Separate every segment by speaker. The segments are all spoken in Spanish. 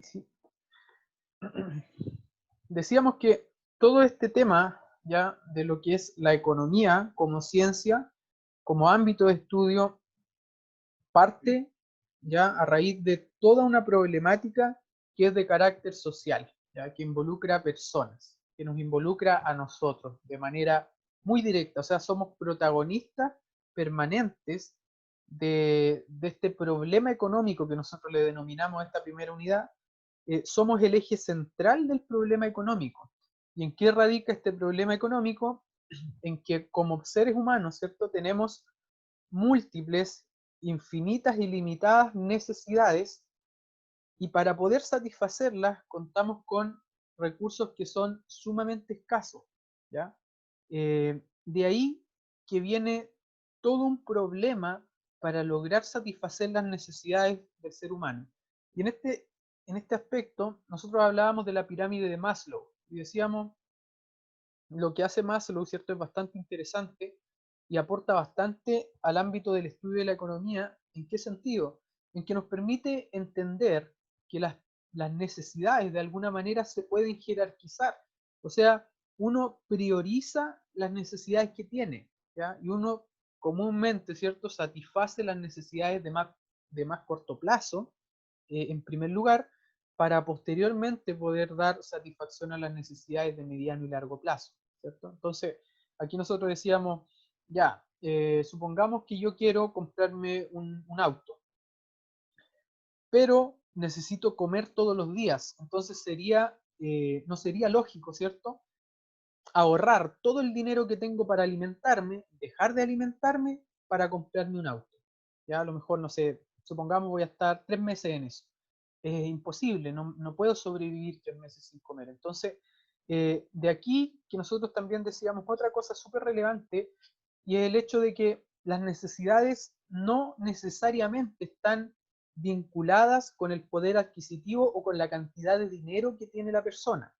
Speaker 1: Sí. Decíamos que todo este tema ya de lo que es la economía como ciencia, como ámbito de estudio, parte ya a raíz de toda una problemática que es de carácter social, ya que involucra a personas, que nos involucra a nosotros de manera muy directa, o sea, somos protagonistas permanentes de este problema económico que nosotros le denominamos a esta primera unidad. Somos el eje central del problema económico. ¿Y en qué radica este problema económico? En que como seres humanos, ¿cierto? Tenemos múltiples, infinitas y limitadas necesidades, y para poder satisfacerlas contamos con recursos que son sumamente escasos, ¿ya? De ahí que viene todo un problema para lograr satisfacer las necesidades del ser humano. Y en este aspecto, nosotros hablábamos de la pirámide de Maslow y decíamos, lo que hace Maslow, ¿cierto? Es bastante interesante y aporta bastante al ámbito del estudio de la economía. ¿En qué sentido? En que nos permite entender que las necesidades de alguna manera se pueden jerarquizar. O sea, uno prioriza las necesidades que tiene, ¿ya? Y uno comúnmente, ¿cierto?, satisface las necesidades de más corto plazo, en primer lugar, para posteriormente poder dar satisfacción a las necesidades de mediano y largo plazo, ¿cierto? Entonces, aquí nosotros decíamos, ya, supongamos que yo quiero comprarme un auto, pero necesito comer todos los días, entonces no sería lógico, ¿cierto?, ahorrar todo el dinero que tengo para alimentarme, dejar de alimentarme para comprarme un auto. Ya a lo mejor, no sé, supongamos voy a estar 3 meses en eso. Es imposible, no puedo sobrevivir 3 meses sin comer. Entonces, de aquí que nosotros también decíamos otra cosa súper relevante, y es el hecho de que las necesidades no necesariamente están vinculadas con el poder adquisitivo o con la cantidad de dinero que tiene la persona.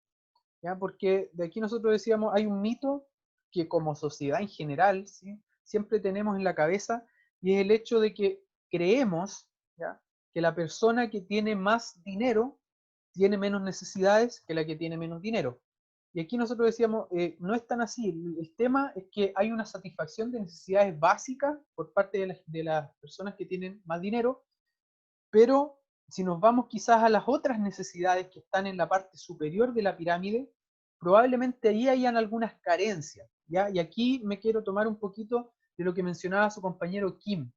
Speaker 1: ¿Ya? Porque de aquí nosotros decíamos, hay un mito que como sociedad en general, ¿sí?, siempre tenemos en la cabeza, y es el hecho de que creemos, ¿ya?, que la persona que tiene más dinero tiene menos necesidades que la que tiene menos dinero. Y aquí nosotros decíamos, no es tan así. El tema es que hay una satisfacción de necesidades básicas por parte de las personas que tienen más dinero, pero si nos vamos quizás a las otras necesidades que están en la parte superior de la pirámide, probablemente ahí hayan algunas carencias, ¿ya? Y aquí me quiero tomar un poquito de lo que mencionaba su compañero Kim,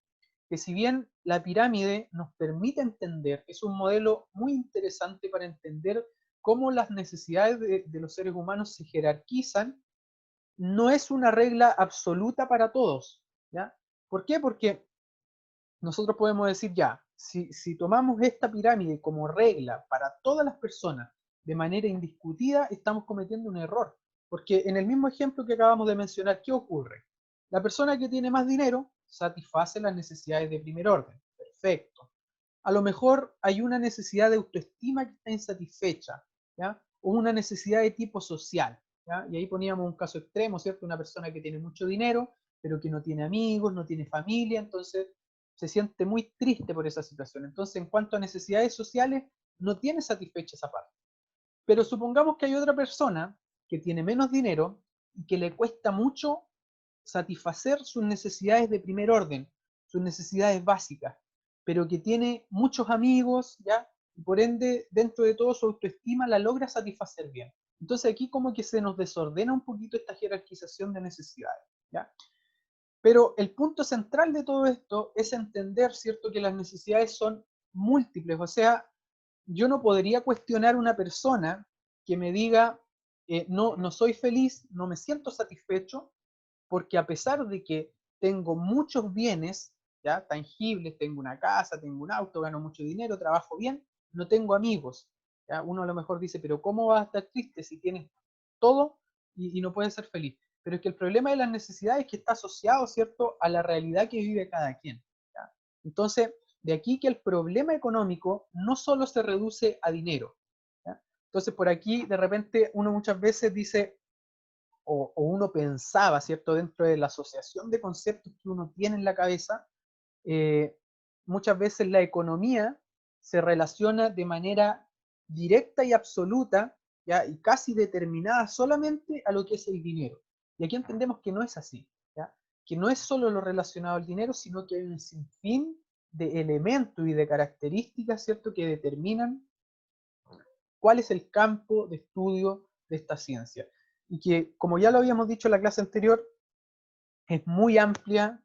Speaker 1: que si bien la pirámide nos permite entender, es un modelo muy interesante para entender cómo las necesidades de los seres humanos se jerarquizan, no es una regla absoluta para todos, ¿ya? ¿Por qué? Porque nosotros podemos decir, ya, si tomamos esta pirámide como regla para todas las personas de manera indiscutida, estamos cometiendo un error. Porque en el mismo ejemplo que acabamos de mencionar, ¿qué ocurre? La persona que tiene más dinero satisface las necesidades de primer orden. Perfecto. A lo mejor hay una necesidad de autoestima que está insatisfecha, ¿ya? O una necesidad de tipo social, ¿ya? Y ahí poníamos un caso extremo, ¿cierto? Una persona que tiene mucho dinero, pero que no tiene amigos, no tiene familia, entonces se siente muy triste por esa situación. Entonces, en cuanto a necesidades sociales, no tiene satisfecha esa parte. Pero supongamos que hay otra persona que tiene menos dinero y que le cuesta mucho satisfacer sus necesidades de primer orden, sus necesidades básicas, pero que tiene muchos amigos, ¿ya? Y por ende, dentro de todo su autoestima la logra satisfacer bien. Entonces aquí como que se nos desordena un poquito esta jerarquización de necesidades, ¿ya? Pero el punto central de todo esto es entender, ¿cierto?, que las necesidades son múltiples. O sea, yo no podría cuestionar a una persona que me diga, no soy feliz, no me siento satisfecho, porque a pesar de que tengo muchos bienes, ya tangibles, tengo una casa, tengo un auto, gano mucho dinero, trabajo bien, no tengo amigos. ¿Ya? Uno a lo mejor dice, pero ¿cómo vas a estar triste si tienes todo y no puedes ser feliz? Pero es que el problema de las necesidades es que está asociado, ¿cierto?, a la realidad que vive cada quien. ¿Ya? Entonces, de aquí que el problema económico no solo se reduce a dinero. ¿Ya? Entonces, por aquí, de repente, uno muchas veces dice, o uno pensaba, ¿cierto?, dentro de la asociación de conceptos que uno tiene en la cabeza, eh, muchas veces la economía se relaciona de manera directa y absoluta, ¿ya? Y casi determinada solamente a lo que es el dinero. Y aquí entendemos que no es así, ¿ya? Que no es solo lo relacionado al dinero, sino que hay un sinfín de elementos y de características, ¿cierto?, que determinan cuál es el campo de estudio de esta ciencia. Y que, como ya lo habíamos dicho en la clase anterior, es muy amplia,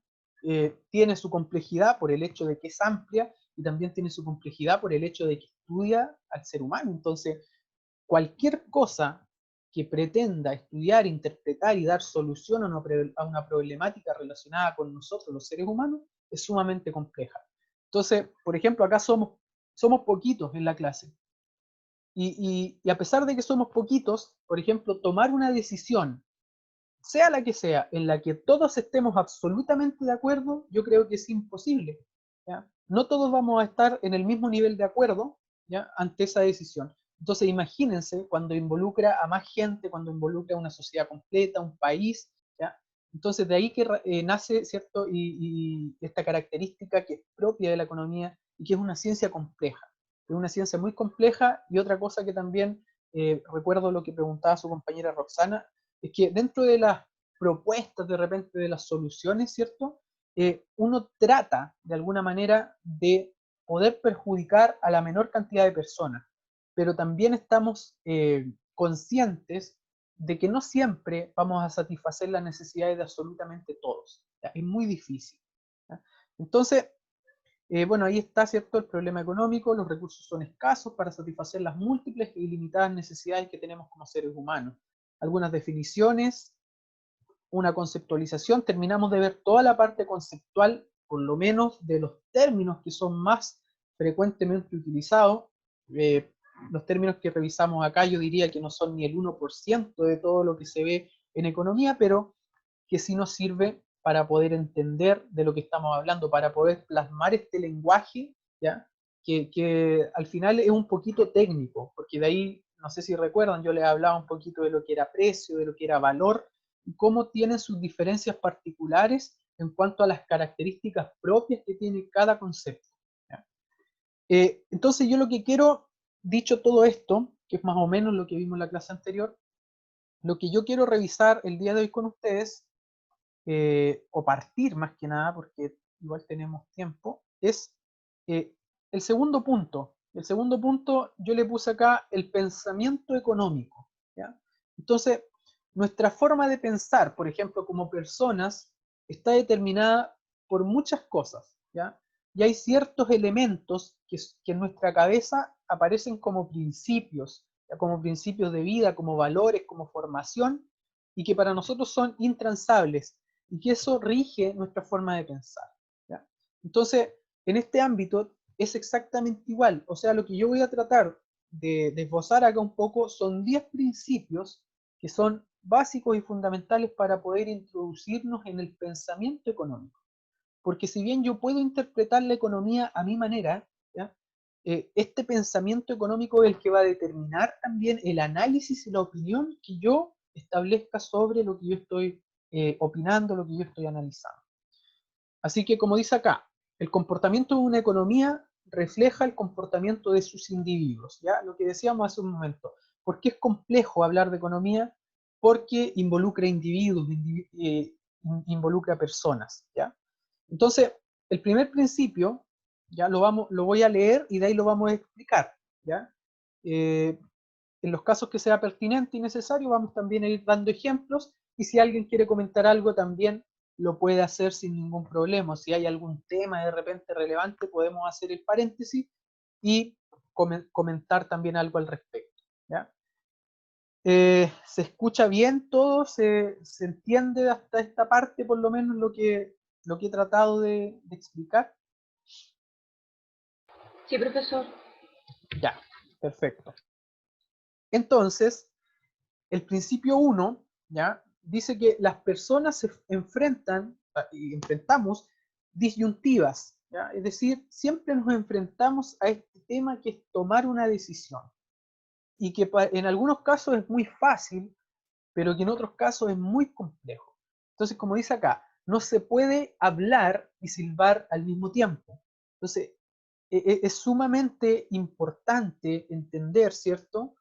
Speaker 1: tiene su complejidad por el hecho de que es amplia y también tiene su complejidad por el hecho de que estudia al ser humano. Entonces, cualquier cosa que pretenda estudiar, interpretar y dar solución a una problemática relacionada con nosotros, los seres humanos, es sumamente compleja. Entonces, por ejemplo, acá somos poquitos en la clase. Y a pesar de que somos poquitos, por ejemplo, tomar una decisión, sea la que sea, en la que todos estemos absolutamente de acuerdo, yo creo que es imposible, ¿ya? No todos vamos a estar en el mismo nivel de acuerdo, ¿ya?, ante esa decisión. Entonces imagínense cuando involucra a más gente, cuando involucra a una sociedad completa, un país, ¿ya? Entonces de ahí que nace, ¿cierto? Y esta característica que es propia de la economía y que es una ciencia compleja. Es una ciencia muy compleja y otra cosa que también recuerdo lo que preguntaba su compañera Roxana, es que dentro de las propuestas de repente de las soluciones, ¿cierto? Uno trata de alguna manera de poder perjudicar a la menor cantidad de personas, pero también estamos conscientes de que no siempre vamos a satisfacer las necesidades de absolutamente todos. ¿Ya? Es muy difícil. ¿Ya? Entonces, bueno, ahí está, ¿cierto?, el problema económico, los recursos son escasos para satisfacer las múltiples e ilimitadas necesidades que tenemos como seres humanos. Algunas definiciones, una conceptualización, terminamos de ver toda la parte conceptual, por lo menos de los términos que son más frecuentemente utilizados. Eh, los términos que revisamos acá yo diría que no son ni el 1% de todo lo que se ve en economía, pero que sí nos sirve para poder entender de lo que estamos hablando, para poder plasmar este lenguaje, ¿ya? Que al final es un poquito técnico, porque de ahí, no sé si recuerdan, yo les hablaba un poquito de lo que era precio, de lo que era valor, y cómo tienen sus diferencias particulares en cuanto a las características propias que tiene cada concepto. ¿Ya? Entonces yo lo que quiero, dicho todo esto, que es más o menos lo que vimos en la clase anterior, lo que yo quiero revisar el día de hoy con ustedes, o partir más que nada, porque igual tenemos tiempo, es eh, el segundo punto. El segundo punto yo le puse acá el pensamiento económico. ¿Ya? Entonces, nuestra forma de pensar, por ejemplo, como personas, está determinada por muchas cosas. ¿Ya? Y hay ciertos elementos que en nuestra cabeza aparecen como principios, ¿ya?, como principios de vida, como valores, como formación, y que para nosotros son intransables, y que eso rige nuestra forma de pensar. ¿Ya? Entonces, en este ámbito es exactamente igual. O sea, lo que yo voy a tratar de esbozar acá un poco son 10 principios que son básicos y fundamentales para poder introducirnos en el pensamiento económico. Porque si bien yo puedo interpretar la economía a mi manera, ¿ya?, este pensamiento económico es el que va a determinar también el análisis y la opinión que yo establezca sobre lo que yo estoy opinando, lo que yo estoy analizando. Así que, como dice acá, el comportamiento de una economía refleja el comportamiento de sus individuos, ¿ya? Lo que decíamos hace un momento. ¿Por qué es complejo hablar de economía? Porque involucra individuos, involucra personas, ¿ya? Entonces, el primer principio, ya lo voy a leer y de ahí lo vamos a explicar, ¿ya? Eh, en los casos que sea pertinente y necesario, vamos también a ir dando ejemplos, y si alguien quiere comentar algo también lo puede hacer sin ningún problema. Si hay algún tema de repente relevante, podemos hacer el paréntesis y comentar también algo al respecto. ¿Ya? ¿Se escucha bien todo? ¿Se entiende hasta esta parte por lo menos lo que he tratado de explicar?
Speaker 2: Sí, profesor.
Speaker 1: Ya, perfecto. Entonces, el principio 1, ¿ya?, dice que las personas se enfrentan y enfrentamos disyuntivas, ¿ya? Es decir, siempre nos enfrentamos a este tema que es tomar una decisión y que en algunos casos es muy fácil, pero que en otros casos es muy complejo. Entonces, como dice acá, no se puede hablar y silbar al mismo tiempo. Entonces, es sumamente importante entender, ¿cierto?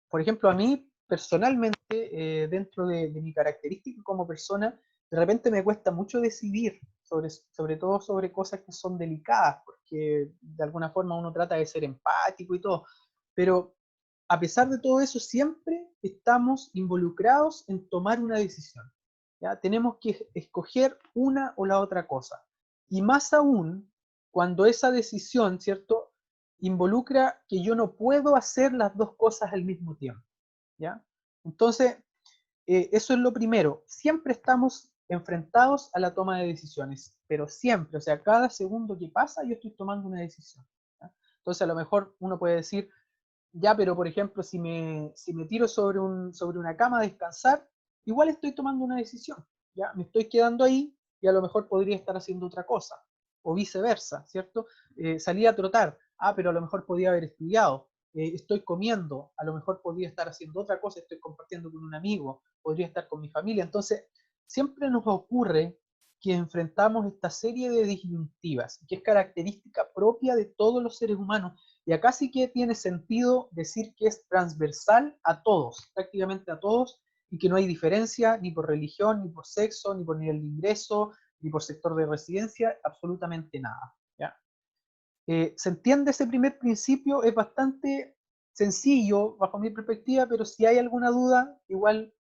Speaker 1: Por ejemplo, a mí personalmente, dentro de mi característica como persona, de repente me cuesta mucho decidir, sobre todo sobre cosas que son delicadas, porque de alguna forma uno trata de ser empático y todo, pero a pesar de todo eso, siempre estamos involucrados en tomar una decisión. ¿Ya? Tenemos que escoger una o la otra cosa. Y más aún, cuando esa decisión, ¿cierto?, involucra que yo no puedo hacer las dos cosas al mismo tiempo. ¿Ya? Entonces, eso es lo primero. Siempre estamos enfrentados a la toma de decisiones, pero siempre, o sea, cada segundo que pasa yo estoy tomando una decisión. ¿Ya? Entonces, a lo mejor uno puede decir, ya, pero por ejemplo, si me tiro sobre una cama a descansar, igual estoy tomando una decisión. ¿Ya? Me estoy quedando ahí y a lo mejor podría estar haciendo otra cosa. O viceversa, ¿cierto? Salí a trotar, pero a lo mejor podía haber estudiado. Estoy comiendo, a lo mejor podría estar haciendo otra cosa, estoy compartiendo con un amigo, podría estar con mi familia. Entonces, siempre nos ocurre que enfrentamos esta serie de disyuntivas, que es característica propia de todos los seres humanos, y acá sí que tiene sentido decir que es transversal a todos, prácticamente a todos, y que no hay diferencia ni por religión, ni por sexo, ni por nivel de ingreso, ni por sector de residencia, absolutamente nada. ¿Ya? ¿Se entiende ese primer principio? Es bastante sencillo bajo mi perspectiva, pero si hay alguna duda, igual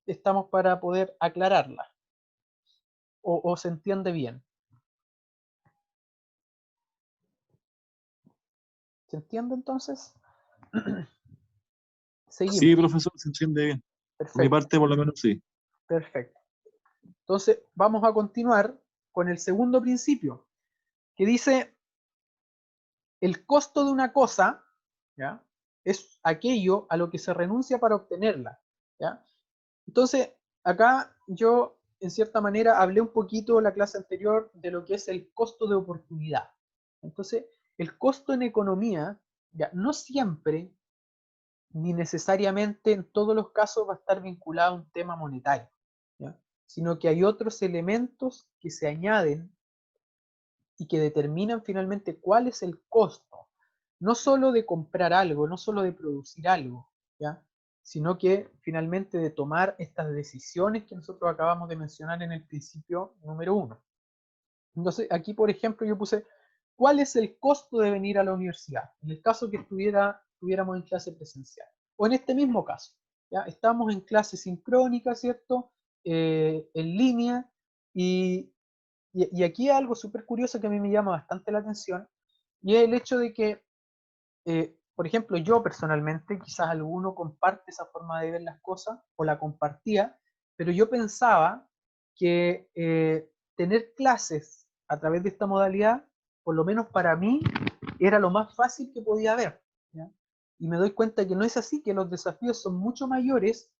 Speaker 1: estamos para poder aclararla, o se entiende bien. ¿Se entiende entonces?
Speaker 2: Sí,
Speaker 1: Seguimos.
Speaker 2: profesor, se entiende bien. Por mi
Speaker 1: Perfecto,
Speaker 2: parte, por lo menos sí.
Speaker 1: perfecto. Entonces, vamos a continuar con el segundo principio, que dice, el costo de una cosa, ¿ya?, es aquello a lo que se renuncia para obtenerla. ¿Ya? Entonces, acá yo, en cierta manera, hablé un poquito en la clase anterior de lo que es el costo de oportunidad. Entonces, el costo en economía, ya, no siempre, ni necesariamente en todos los casos va a estar vinculado a un tema monetario, ¿ya?, sino que hay otros elementos que se añaden y que determinan finalmente cuál es el costo, no solo de comprar algo, no solo de producir algo, ¿ya?, sino que finalmente de tomar estas decisiones que nosotros acabamos de mencionar en el principio número 1. Entonces, aquí, por ejemplo, yo puse, ¿cuál es el costo de venir a la universidad? En el caso que estuviéramos en clase presencial. O en este mismo caso, ¿ya? Estamos en clase sincrónica, ¿cierto? En línea, y, y aquí hay algo súper curioso que a mí me llama bastante la atención, y es el hecho de que, por ejemplo, yo personalmente, quizás alguno comparte esa forma de ver las cosas, o la compartía, pero yo pensaba que tener clases a través de esta modalidad, por lo menos para mí, era lo más fácil que podía haber. ¿Ya? Y me doy cuenta que no es así, que los desafíos son mucho mayores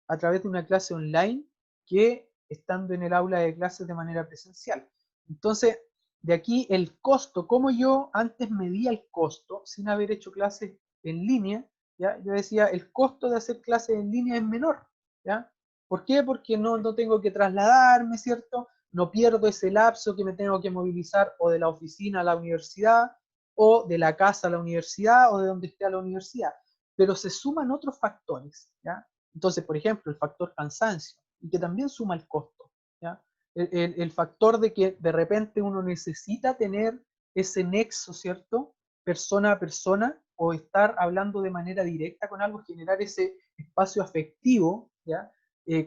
Speaker 1: a través de una clase online que estando en el aula de clases de manera presencial. Entonces, de aquí el costo, como yo antes medía el costo sin haber hecho clases en línea, ¿ya? Yo decía, el costo de hacer clases en línea es menor. ¿Ya? ¿Por qué? Porque no tengo que trasladarme, ¿cierto? No pierdo ese lapso que me tengo que movilizar o de la oficina a la universidad, o de la casa a la universidad, o de donde esté a la universidad. Pero se suman otros factores, ¿ya? Entonces, por ejemplo, el factor cansancio, y que también suma el costo. ¿Ya? El factor de que de repente uno necesita tener ese nexo, ¿cierto? Persona a persona, o estar hablando de manera directa con algo, generar ese espacio afectivo, ¿ya?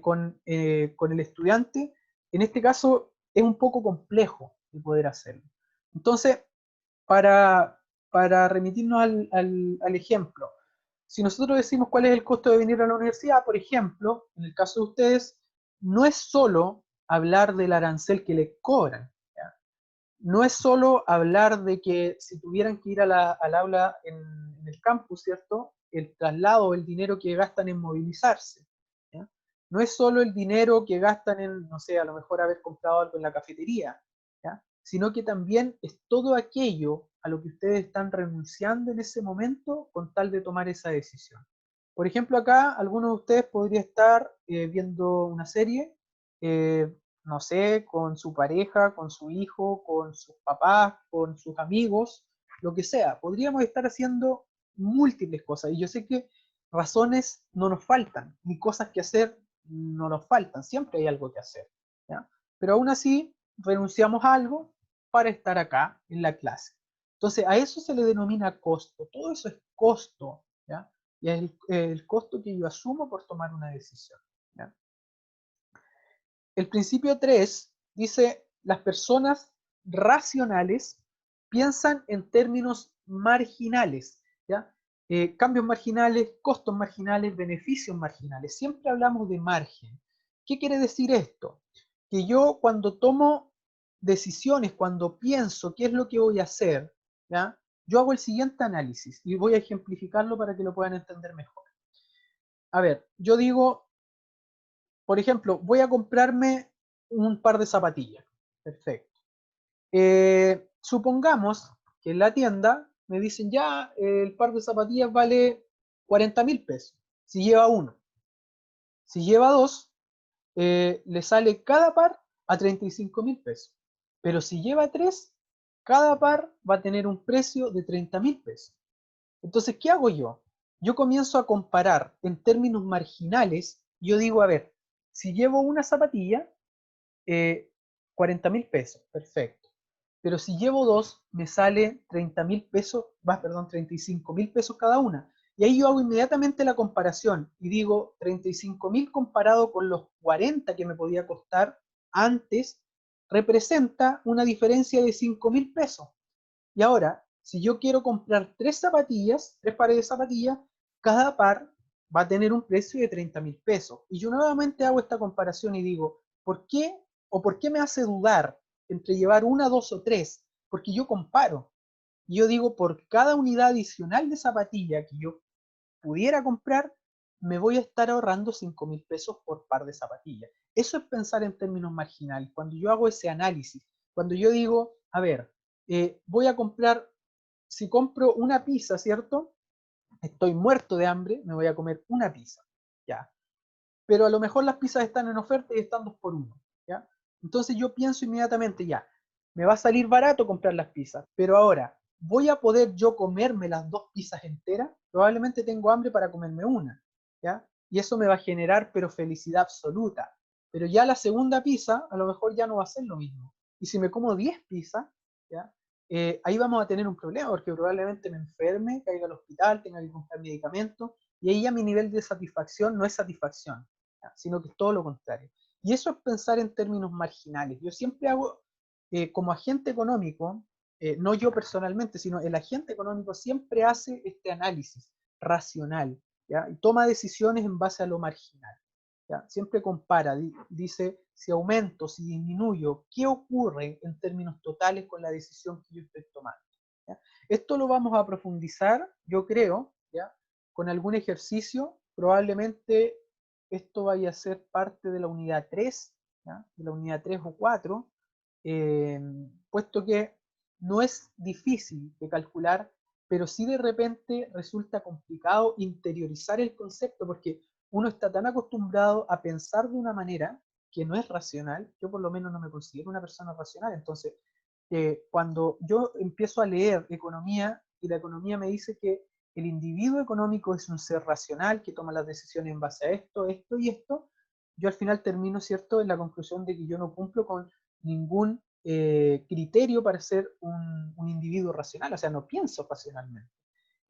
Speaker 1: Con el estudiante, en este caso es un poco complejo de poder hacerlo. Entonces, para, para remitirnos al ejemplo, si nosotros decimos cuál es el costo de venir a la universidad, por ejemplo, en el caso de ustedes, no es solo hablar del arancel que les cobran, ¿ya? No es solo hablar de que si tuvieran que ir al aula en el campus, ¿cierto?, el traslado, el dinero que gastan en movilizarse, ¿ya? No es solo el dinero que gastan en, no sé, a lo mejor haber comprado algo en la cafetería, ¿ya?, sino que también es todo aquello a lo que ustedes están renunciando en ese momento con tal de tomar esa decisión. Por ejemplo, acá alguno de ustedes podría estar viendo una serie, no sé, con su pareja, con su hijo, con sus papás, con sus amigos, lo que sea. Podríamos estar haciendo múltiples cosas. Y yo sé que razones no nos faltan, ni cosas que hacer no nos faltan. Siempre hay algo que hacer. ¿Ya? Pero aún así, renunciamos a algo para estar acá en la clase. Entonces, a eso se le denomina costo. Todo eso es costo. ¿Ya? Y es el costo que yo asumo por tomar una decisión. ¿Ya? El principio 3 dice, las personas racionales piensan en términos marginales, ¿ya? Cambios marginales, costos marginales, beneficios marginales. Siempre hablamos de margen. ¿Qué quiere decir esto? Que yo cuando tomo decisiones, cuando pienso qué es lo que voy a hacer, ¿ya? Yo hago el siguiente análisis y voy a ejemplificarlo para que lo puedan entender mejor. A ver, yo digo, por ejemplo, voy a comprarme un par de zapatillas. Perfecto. Supongamos que en la tienda me dicen ya, el par de zapatillas vale 40.000 pesos. Si lleva uno. Si lleva dos, le sale cada par a 35.000 pesos. Pero si lleva tres, cada par va a tener un precio de 30.000 pesos. Entonces, ¿qué hago yo? Yo comienzo a comparar en términos marginales. Yo digo, a ver, si llevo una zapatilla, 40.000 pesos, perfecto. Pero si llevo dos, me sale 30.000 pesos, perdón, 35.000 pesos cada una. Y ahí yo hago inmediatamente la comparación y digo 35.000 comparado con los 40 que me podía costar antes, representa una diferencia de 5.000 pesos. Y ahora, si yo quiero comprar tres zapatillas, tres pares de zapatillas, cada par va a tener un precio de 30.000 pesos. Y yo nuevamente hago esta comparación y digo, ¿por qué o por qué me hace dudar entre llevar una, dos o tres? Porque yo comparo. Y yo digo, por cada unidad adicional de zapatilla que yo pudiera comprar, me voy a estar ahorrando 5.000 pesos por par de zapatillas. Eso es pensar en términos marginales. Cuando yo hago ese análisis, cuando yo digo, a ver, voy a comprar, si compro una pizza, ¿cierto? Estoy muerto de hambre, me voy a comer una pizza, ¿ya? Pero a lo mejor las pizzas están en oferta y están 2 por 1, ¿ya? Entonces yo pienso inmediatamente, ya, me va a salir barato comprar las pizzas, pero ahora, ¿voy a poder yo comerme las dos pizzas enteras? Probablemente tengo hambre para comerme una, ¿ya? Y eso me va a generar, pero felicidad absoluta. Pero ya la segunda pizza, a lo mejor ya no va a ser lo mismo. Y si me como 10 pizzas, ¿ya? Ahí vamos a tener un problema, porque probablemente me enferme, caiga al hospital, tenga que comprar medicamentos, y ahí ya mi nivel de satisfacción no es satisfacción, ¿ya? Sino que es todo lo contrario. Y eso es pensar en términos marginales. Yo siempre hago, como agente económico, no yo personalmente, sino el agente económico siempre hace este análisis racional, ¿ya? Y toma decisiones en base a lo marginal, ¿ya? Siempre compara, dice, si aumento, si disminuyo, ¿qué ocurre en términos totales con la decisión que yo estoy tomando? ¿Ya? Esto lo vamos a profundizar, yo creo, ¿ya? Con algún ejercicio. Probablemente esto vaya a ser parte de la unidad 3, ¿ya? De la unidad 3 o 4, puesto que no es difícil de calcular, pero sí de repente resulta complicado interiorizar el concepto, porque uno está tan acostumbrado a pensar de una manera que no es racional. Yo por lo menos no me considero una persona racional. Entonces, cuando yo empiezo a leer economía y la economía me dice que el individuo económico es un ser racional que toma las decisiones en base a esto, esto y esto, yo al final termino, ¿cierto?, en la conclusión de que yo no cumplo con ningún criterio para ser un individuo racional, o sea, no pienso racionalmente.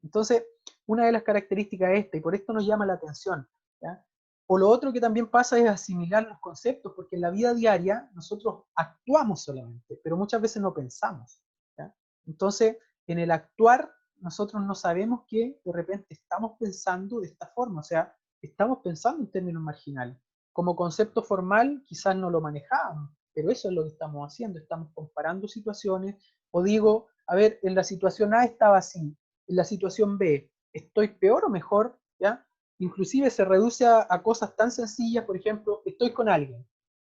Speaker 1: Entonces, una de las características es esta, y por esto nos llama la atención, ¿ya? O lo otro que también pasa es asimilar los conceptos, porque en la vida diaria nosotros actuamos solamente, pero muchas veces no pensamos, ¿ya? Entonces, en el actuar, nosotros no sabemos que de repente estamos pensando de esta forma, o sea, estamos pensando en términos marginales. Como concepto formal, quizás no lo manejábamos, pero eso es lo que estamos haciendo, estamos comparando situaciones, o digo, a ver, en la situación A estaba así, en la situación B, ¿estoy peor o mejor? ¿Ya? Inclusive se reduce a cosas tan sencillas, por ejemplo, estoy con alguien,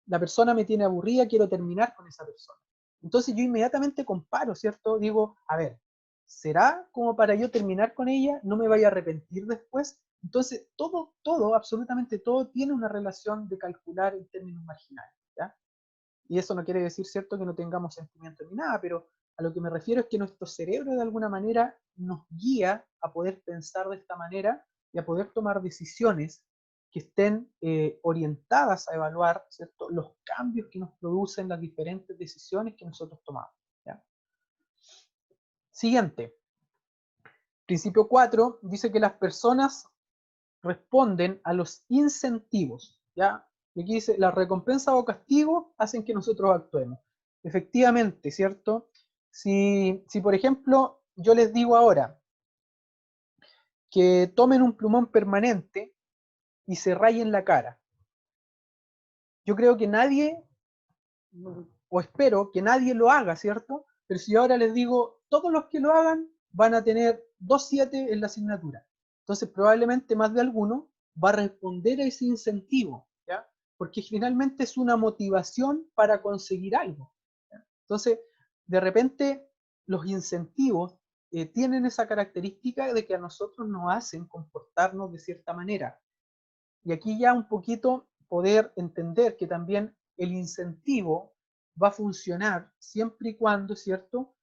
Speaker 1: la persona me tiene aburrida, quiero terminar con esa persona. Entonces yo inmediatamente comparo, ¿cierto? Digo, a ver, ¿será como para yo terminar con ella? ¿No me vaya a arrepentir después? Entonces todo, absolutamente todo tiene una relación de calcular en términos marginales, ¿ya? Y eso no quiere decir, ¿cierto?, que no tengamos sentimientos ni nada, pero A lo que me refiero es que nuestro cerebro de alguna manera nos guía a poder pensar de esta manera y a poder tomar decisiones que estén orientadas a evaluar, ¿cierto?, los cambios que nos producen las diferentes decisiones que nosotros tomamos. ¿Ya? Siguiente. Principio 4 dice que las personas responden a los incentivos. ¿Ya? Y aquí dice, la recompensa o castigo hacen que nosotros actuemos. Efectivamente, ¿cierto? Si por ejemplo, yo les digo ahora que tomen un plumón permanente y se rayen la cara, yo creo que nadie, o espero que nadie lo haga, ¿cierto? Pero si yo ahora les digo, todos los que lo hagan van a tener 2,7 en la asignatura. Entonces probablemente más de alguno va a responder a ese incentivo, ¿ya? Porque finalmente es una motivación para conseguir algo. ¿Ya? Entonces, de repente, los incentivos tienen esa característica de que a nosotros nos hacen comportarnos de cierta manera. Y aquí ya un poquito poder entender que también el incentivo va a funcionar siempre y cuando, ¿cierto?,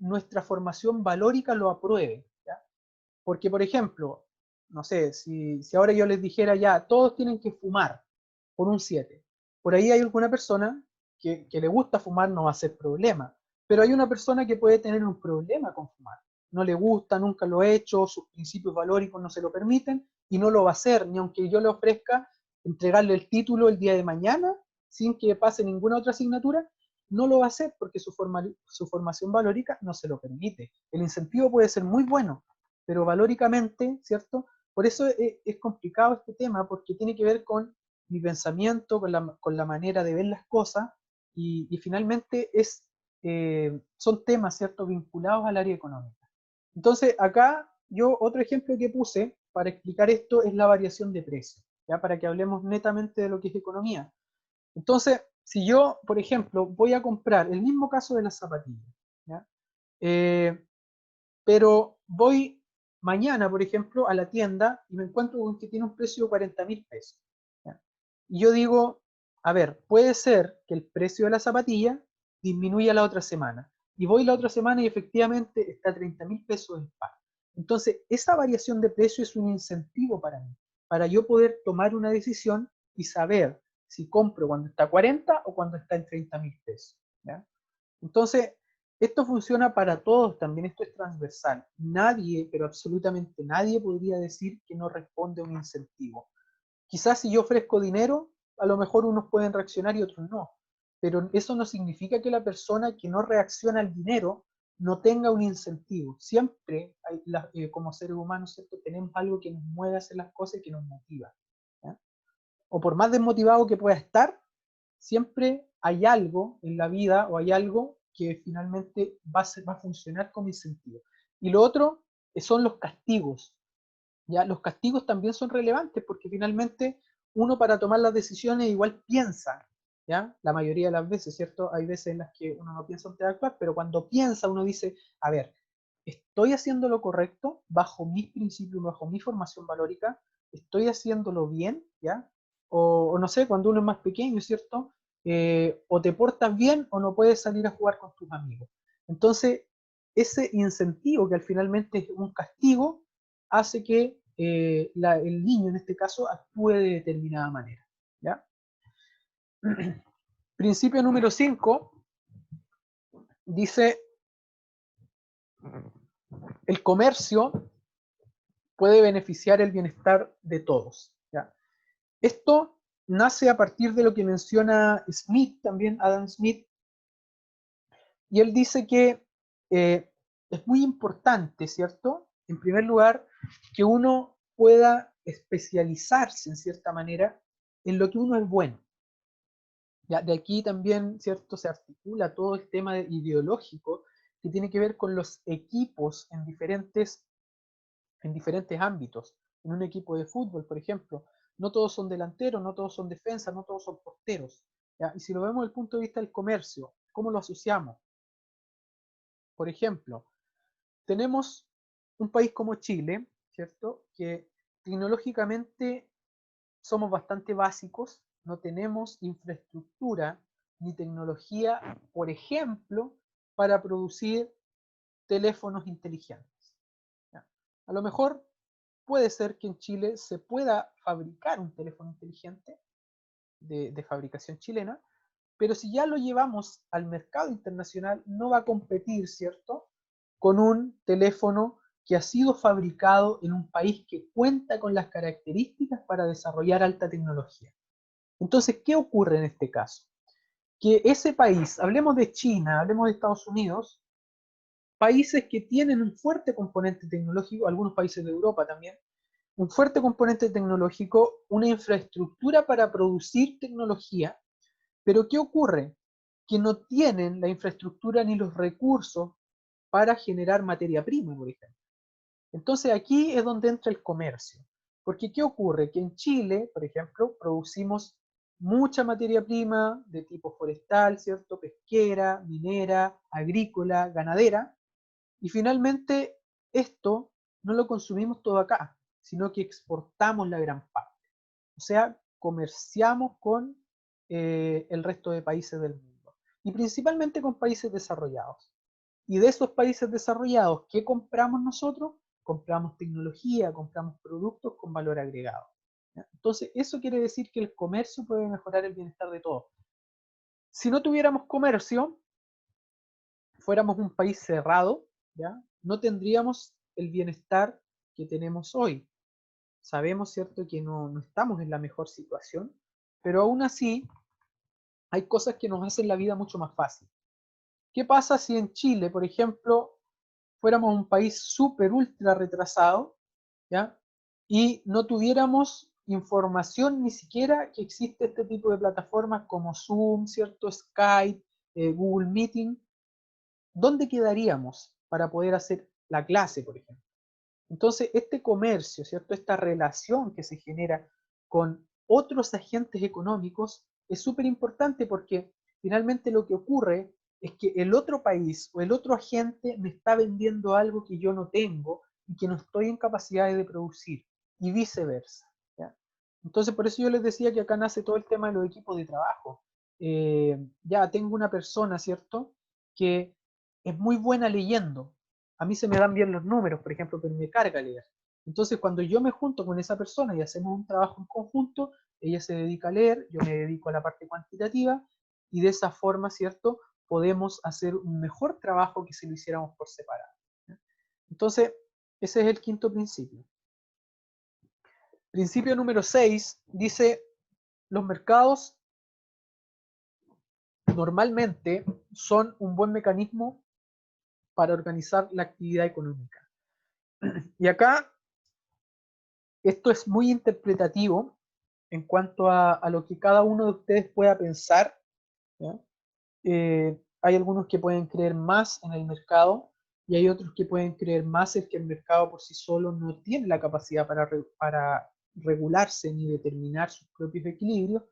Speaker 1: nuestra formación valórica lo apruebe. ¿Ya? Porque, por ejemplo, no sé, si ahora yo les dijera ya, todos tienen que fumar por un 7, por ahí hay alguna persona que le gusta fumar, no va a ser problema, pero hay una persona que puede tener un problema con fumar, no le gusta, nunca lo ha hecho, sus principios valóricos no se lo permiten y no lo va a hacer, ni aunque yo le ofrezca entregarle el título el día de mañana sin que pase ninguna otra asignatura, no lo va a hacer porque su formación valórica no se lo permite. El incentivo puede ser muy bueno, pero valóricamente, ¿cierto? Por eso es complicado este tema, porque tiene que ver con mi pensamiento, con la manera de ver las cosas, y finalmente son temas, ¿cierto?, vinculados al área económica. Entonces, acá yo otro ejemplo que puse para explicar esto es la variación de precio, ¿ya? Para que hablemos netamente de lo que es economía. Entonces, si yo, por ejemplo, voy a comprar el mismo caso de las zapatillas, ¿ya? Pero voy mañana, por ejemplo, a la tienda y me encuentro con que tiene un precio de 40.000 pesos. ¿Ya? Y yo digo, a ver, puede ser que el precio de la zapatilla disminuya la otra semana. Y voy la otra semana y efectivamente está a 30.000 pesos en par. Entonces, esa variación de precio es un incentivo para mí, para yo poder tomar una decisión y saber si compro cuando está a 40 o cuando está en 30.000 pesos. ¿Ya? Entonces, esto funciona para todos también, esto es transversal. Nadie, pero absolutamente nadie podría decir que no responde a un incentivo. Quizás si yo ofrezco dinero, a lo mejor unos pueden reaccionar y otros no. Pero eso no significa que la persona que no reacciona al dinero no tenga un incentivo. Siempre, como seres humanos, ¿cierto?, tenemos algo que nos mueve a hacer las cosas y que nos motiva. ¿Ya? O por más desmotivado que pueda estar, siempre hay algo en la vida o hay algo que finalmente va a funcionar como incentivo. Y lo otro son los castigos. ¿Ya? Los castigos también son relevantes porque finalmente uno para tomar las decisiones igual piensa, ¿ya? La mayoría de las veces, ¿cierto? Hay veces en las que uno no piensa antes de actuar, pero cuando piensa uno dice, a ver, ¿estoy haciendo lo correcto bajo mis principios, bajo mi formación valórica? ¿Estoy haciéndolo bien? ¿Ya? O no sé, cuando uno es más pequeño, ¿cierto? O te portas bien o no puedes salir a jugar con tus amigos. Entonces, ese incentivo que al finalmente es un castigo, hace que el niño en este caso actúe de determinada manera. ¿Ya? Principio número 5 dice, el comercio puede beneficiar el bienestar de todos. ¿Ya? Esto nace a partir de lo que menciona Smith, también Adam Smith, y él dice que es muy importante, ¿cierto? En primer lugar, que uno pueda especializarse en cierta manera en lo que uno es bueno. Ya, de aquí también, ¿cierto?, se articula todo el tema ideológico que tiene que ver con los equipos en diferentes ámbitos. En un equipo de fútbol, por ejemplo, no todos son delanteros, no todos son defensas, no todos son porteros. ¿Ya? Y si lo vemos desde el punto de vista del comercio, ¿cómo lo asociamos? Por ejemplo, tenemos un país como Chile, ¿cierto?, que tecnológicamente somos bastante básicos, no tenemos infraestructura ni tecnología, por ejemplo, para producir teléfonos inteligentes. ¿Ya? A lo mejor puede ser que en Chile se pueda fabricar un teléfono inteligente de fabricación chilena, pero si ya lo llevamos al mercado internacional, no va a competir, ¿cierto?, con un teléfono que ha sido fabricado en un país que cuenta con las características para desarrollar alta tecnología. Entonces, ¿qué ocurre en este caso? Que ese país, hablemos de China, hablemos de Estados Unidos, países que tienen un fuerte componente tecnológico, algunos países de Europa también, un fuerte componente tecnológico, una infraestructura para producir tecnología, pero ¿qué ocurre? Que no tienen la infraestructura ni los recursos para generar materia prima, por ejemplo. Entonces aquí es donde entra el comercio. Porque ¿qué ocurre? Que en Chile, por ejemplo, producimos mucha materia prima de tipo forestal, ¿cierto? Pesquera, minera, agrícola, ganadera, y finalmente esto no lo consumimos todo acá, sino que exportamos la gran parte. O sea, comerciamos con el resto de países del mundo. Y principalmente con países desarrollados. Y de esos países desarrollados, ¿qué compramos nosotros? Compramos tecnología, compramos productos con valor agregado. ¿Ya? Entonces, eso quiere decir que el comercio puede mejorar el bienestar de todos. Si no tuviéramos comercio, fuéramos un país cerrado, ¿ya? No tendríamos el bienestar que tenemos hoy. Sabemos, ¿cierto?, que no estamos en la mejor situación, pero aún así hay cosas que nos hacen la vida mucho más fácil. ¿Qué pasa si en Chile, por ejemplo, fuéramos un país súper ultra retrasado, ¿ya? Y no tuviéramos información ni siquiera que existe este tipo de plataformas como Zoom, ¿cierto? Skype, Google Meeting. ¿Dónde quedaríamos para poder hacer la clase, por ejemplo? Entonces, este comercio, ¿cierto? Esta relación que se genera con otros agentes económicos es súper importante porque finalmente lo que ocurre es que el otro país o el otro agente me está vendiendo algo que yo no tengo y que no estoy en capacidad de producir, y viceversa. ¿Ya? Entonces, por eso yo les decía que acá nace todo el tema de los equipos de trabajo. Ya tengo una persona, ¿cierto?, que es muy buena leyendo. A mí se me dan bien los números, por ejemplo, pero me carga leer. Entonces, cuando yo me junto con esa persona y hacemos un trabajo en conjunto, ella se dedica a leer, yo me dedico a la parte cuantitativa, y de esa forma, ¿cierto?, podemos hacer un mejor trabajo que si lo hiciéramos por separado. Entonces, ese es el quinto principio. Principio número 6 dice, los mercados normalmente son un buen mecanismo para organizar la actividad económica. Y acá esto es muy interpretativo en cuanto a lo que cada uno de ustedes pueda pensar, ¿ya? Hay algunos que pueden creer más en el mercado y hay otros que pueden creer más en que el mercado por sí solo no tiene la capacidad para regularse ni determinar sus propios equilibrios,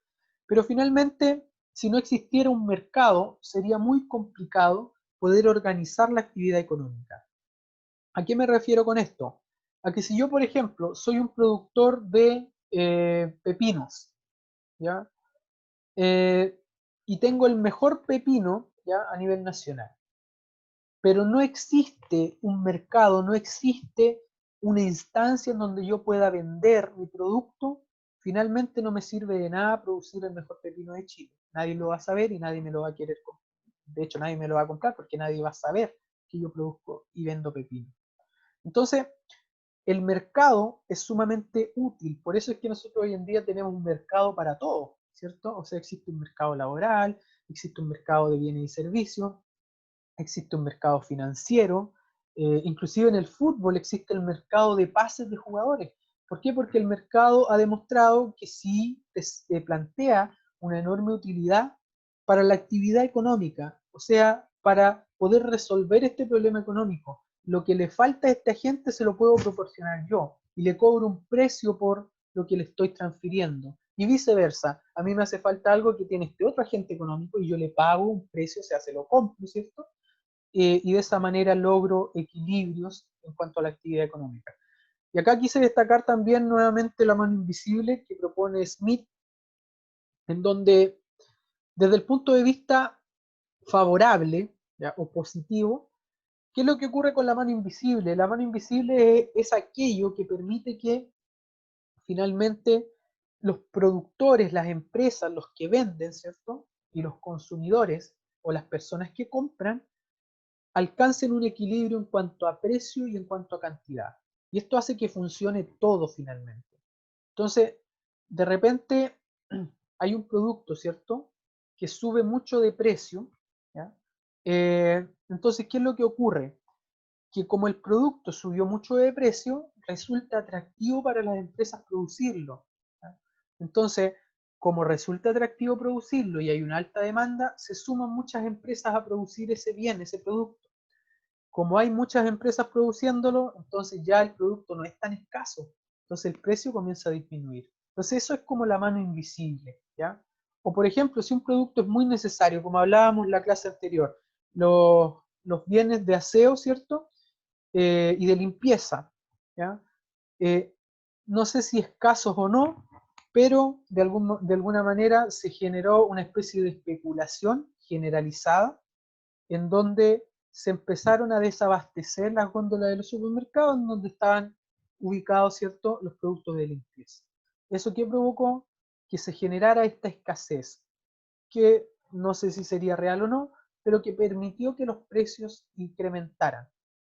Speaker 1: pero finalmente, si no existiera un mercado, sería muy complicado poder organizar la actividad económica. ¿A qué me refiero con esto? A que si yo, por ejemplo, soy un productor de pepinos, ¿ya? Y tengo el mejor pepino, ¿ya?, a nivel nacional, pero no existe un mercado, no existe una instancia en donde yo pueda vender mi producto, finalmente no me sirve de nada producir el mejor pepino de Chile. Nadie lo va a saber y nadie me lo va a querer comprar. De hecho, nadie me lo va a comprar porque nadie va a saber que yo produzco y vendo pepino. Entonces, el mercado es sumamente útil, por eso es que nosotros hoy en día tenemos un mercado para todo, ¿cierto? O sea, existe un mercado laboral, existe un mercado de bienes y servicios, existe un mercado financiero, inclusive en el fútbol existe el mercado de pases de jugadores. ¿Por qué? Porque el mercado ha demostrado que sí te plantea una enorme utilidad para la actividad económica, o sea, para poder resolver este problema económico. Lo que le falta a esta gente se lo puedo proporcionar yo y le cobro un precio por lo que le estoy transfiriendo. Y viceversa, a mí me hace falta algo que tiene este otro agente económico y yo le pago un precio, o sea, se lo compro, ¿cierto? Y de esa manera logro equilibrios en cuanto a la actividad económica. Y acá quise destacar también nuevamente la mano invisible que propone Smith, en donde desde el punto de vista favorable, ¿ya? O positivo. ¿Qué es lo que ocurre con la mano invisible? La mano invisible es aquello que permite que finalmente los productores, las empresas, los que venden, ¿cierto? Y los consumidores o las personas que compran alcancen un equilibrio en cuanto a precio y en cuanto a cantidad. Y esto hace que funcione todo finalmente. Entonces, de repente hay un producto, ¿cierto? Que sube mucho de precio, ¿ya? Entonces, ¿qué es lo que ocurre? Que como el producto subió mucho de precio, resulta atractivo para las empresas producirlo, ¿ya? Entonces, como resulta atractivo producirlo y hay una alta demanda, se suman muchas empresas a producir ese bien, ese producto. Como hay muchas empresas produciéndolo, entonces ya el producto no es tan escaso, entonces el precio comienza a disminuir. Entonces eso es como la mano invisible, ¿ya? O por ejemplo, si un producto es muy necesario, como hablábamos en la clase anterior, los bienes de aseo, ¿cierto? Y de limpieza, ¿ya? Eh, no sé si escasos o no, pero de alguna manera se generó una especie de especulación generalizada en donde se empezaron a desabastecer las góndolas de los supermercados en donde estaban ubicados, ¿cierto?, los productos de limpieza. ¿Eso qué provocó? Que se generara esta escasez, que no sé si sería real o no, pero que permitió que los precios incrementaran.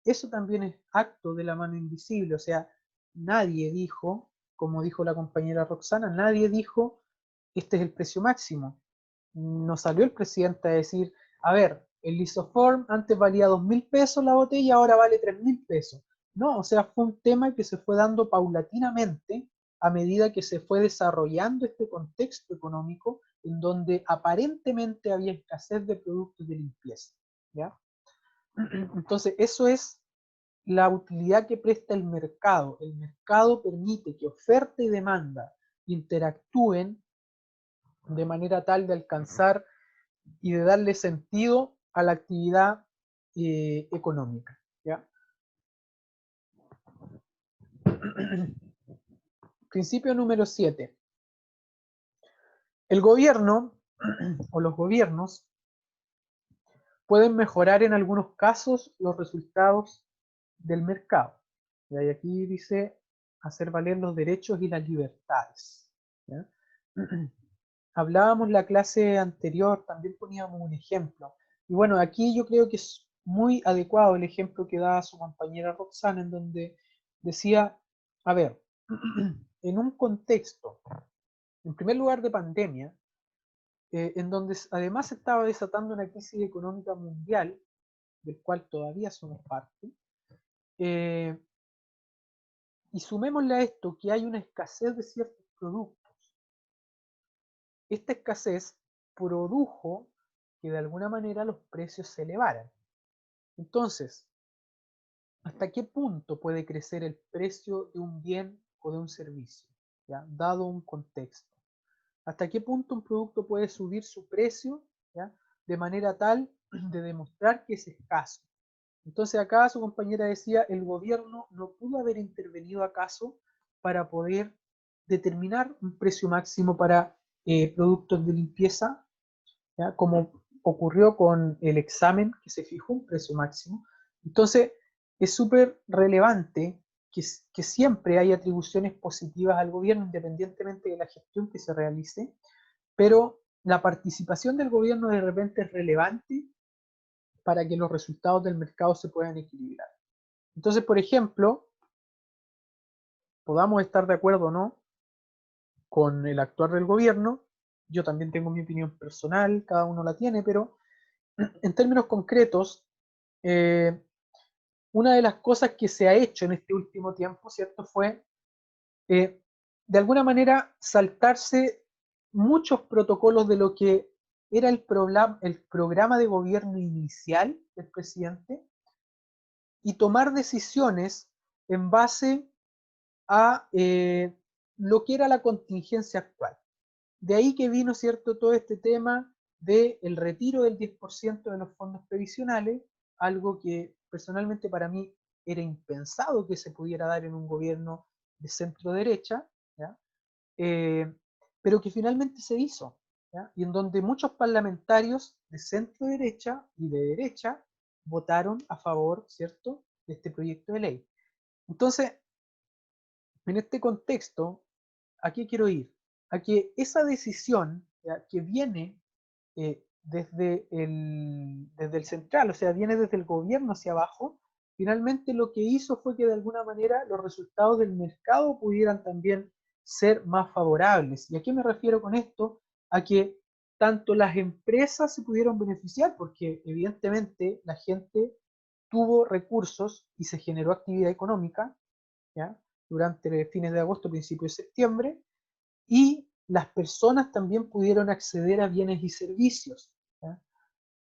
Speaker 1: Eso también es acto de la mano invisible, o sea, nadie dijo, como dijo la compañera Roxana, nadie dijo, este es el precio máximo. No salió el presidente a decir, a ver, el Lisoform antes valía 2.000 pesos la botella, ahora vale 3.000 pesos. No, o sea, fue un tema que se fue dando paulatinamente a medida que se fue desarrollando este contexto económico en donde aparentemente había escasez de productos de limpieza, ¿ya? Entonces, eso es la utilidad que presta el mercado. El mercado permite que oferta y demanda interactúen de manera tal de alcanzar y de darle sentido a la actividad económica, ¿ya? Principio número 7. El gobierno o los gobiernos pueden mejorar en algunos casos los resultados del mercado. Y aquí dice hacer valer los derechos y las libertades, ¿ya? Hablábamos la clase anterior, también poníamos un ejemplo. Y bueno, aquí yo creo que es muy adecuado el ejemplo que da su compañera Roxana, en donde decía, a ver, en un contexto, en primer lugar de pandemia, en donde además se estaba desatando una crisis económica mundial, del cual todavía somos parte, eh, y sumémosle a esto que hay una escasez de ciertos productos. Esta escasez produjo que de alguna manera los precios se elevaran. Entonces, ¿hasta qué punto puede crecer el precio de un bien o de un servicio? ¿Ya? Dado un contexto. ¿Hasta qué punto un producto puede subir su precio? ¿Ya? De manera tal de demostrar que es escaso. Entonces acá su compañera decía, el gobierno no pudo haber intervenido acaso para poder determinar un precio máximo para productos de limpieza, ¿ya? Como ocurrió con el examen, que se fijó un precio máximo. Entonces, es súper relevante que siempre hay atribuciones positivas al gobierno, independientemente de la gestión que se realice, pero la participación del gobierno de repente es relevante para que los resultados del mercado se puedan equilibrar. Entonces, por ejemplo, podamos estar de acuerdo o no con el actuar del gobierno, yo también tengo mi opinión personal, cada uno la tiene, pero en términos concretos, eh, una de las cosas que se ha hecho en este último tiempo, ¿cierto? Fue, eh, de alguna manera, saltarse muchos protocolos de lo que era el programa de gobierno inicial del presidente y tomar decisiones en base a lo que era la contingencia actual. De ahí que vino, ¿cierto?, todo este tema del retiro del 10% de los fondos previsionales, algo que personalmente para mí era impensado que se pudiera dar en un gobierno de centro derecha, ¿ya? Eh, pero que finalmente se hizo. ¿ya? Y en donde muchos parlamentarios de centro derecha y de derecha votaron a favor, ¿cierto?, de este proyecto de ley. Entonces, en este contexto, ¿a qué quiero ir? A que esa decisión, ¿ya?, que viene desde el central, o sea, viene desde el gobierno hacia abajo, finalmente lo que hizo fue que de alguna manera los resultados del mercado pudieran también ser más favorables. ¿Y a qué me refiero con esto? A que tanto las empresas se pudieron beneficiar, porque evidentemente la gente tuvo recursos y se generó actividad económica, ¿ya?, durante fines de agosto, principios de septiembre, y las personas también pudieron acceder a bienes y servicios, ¿ya?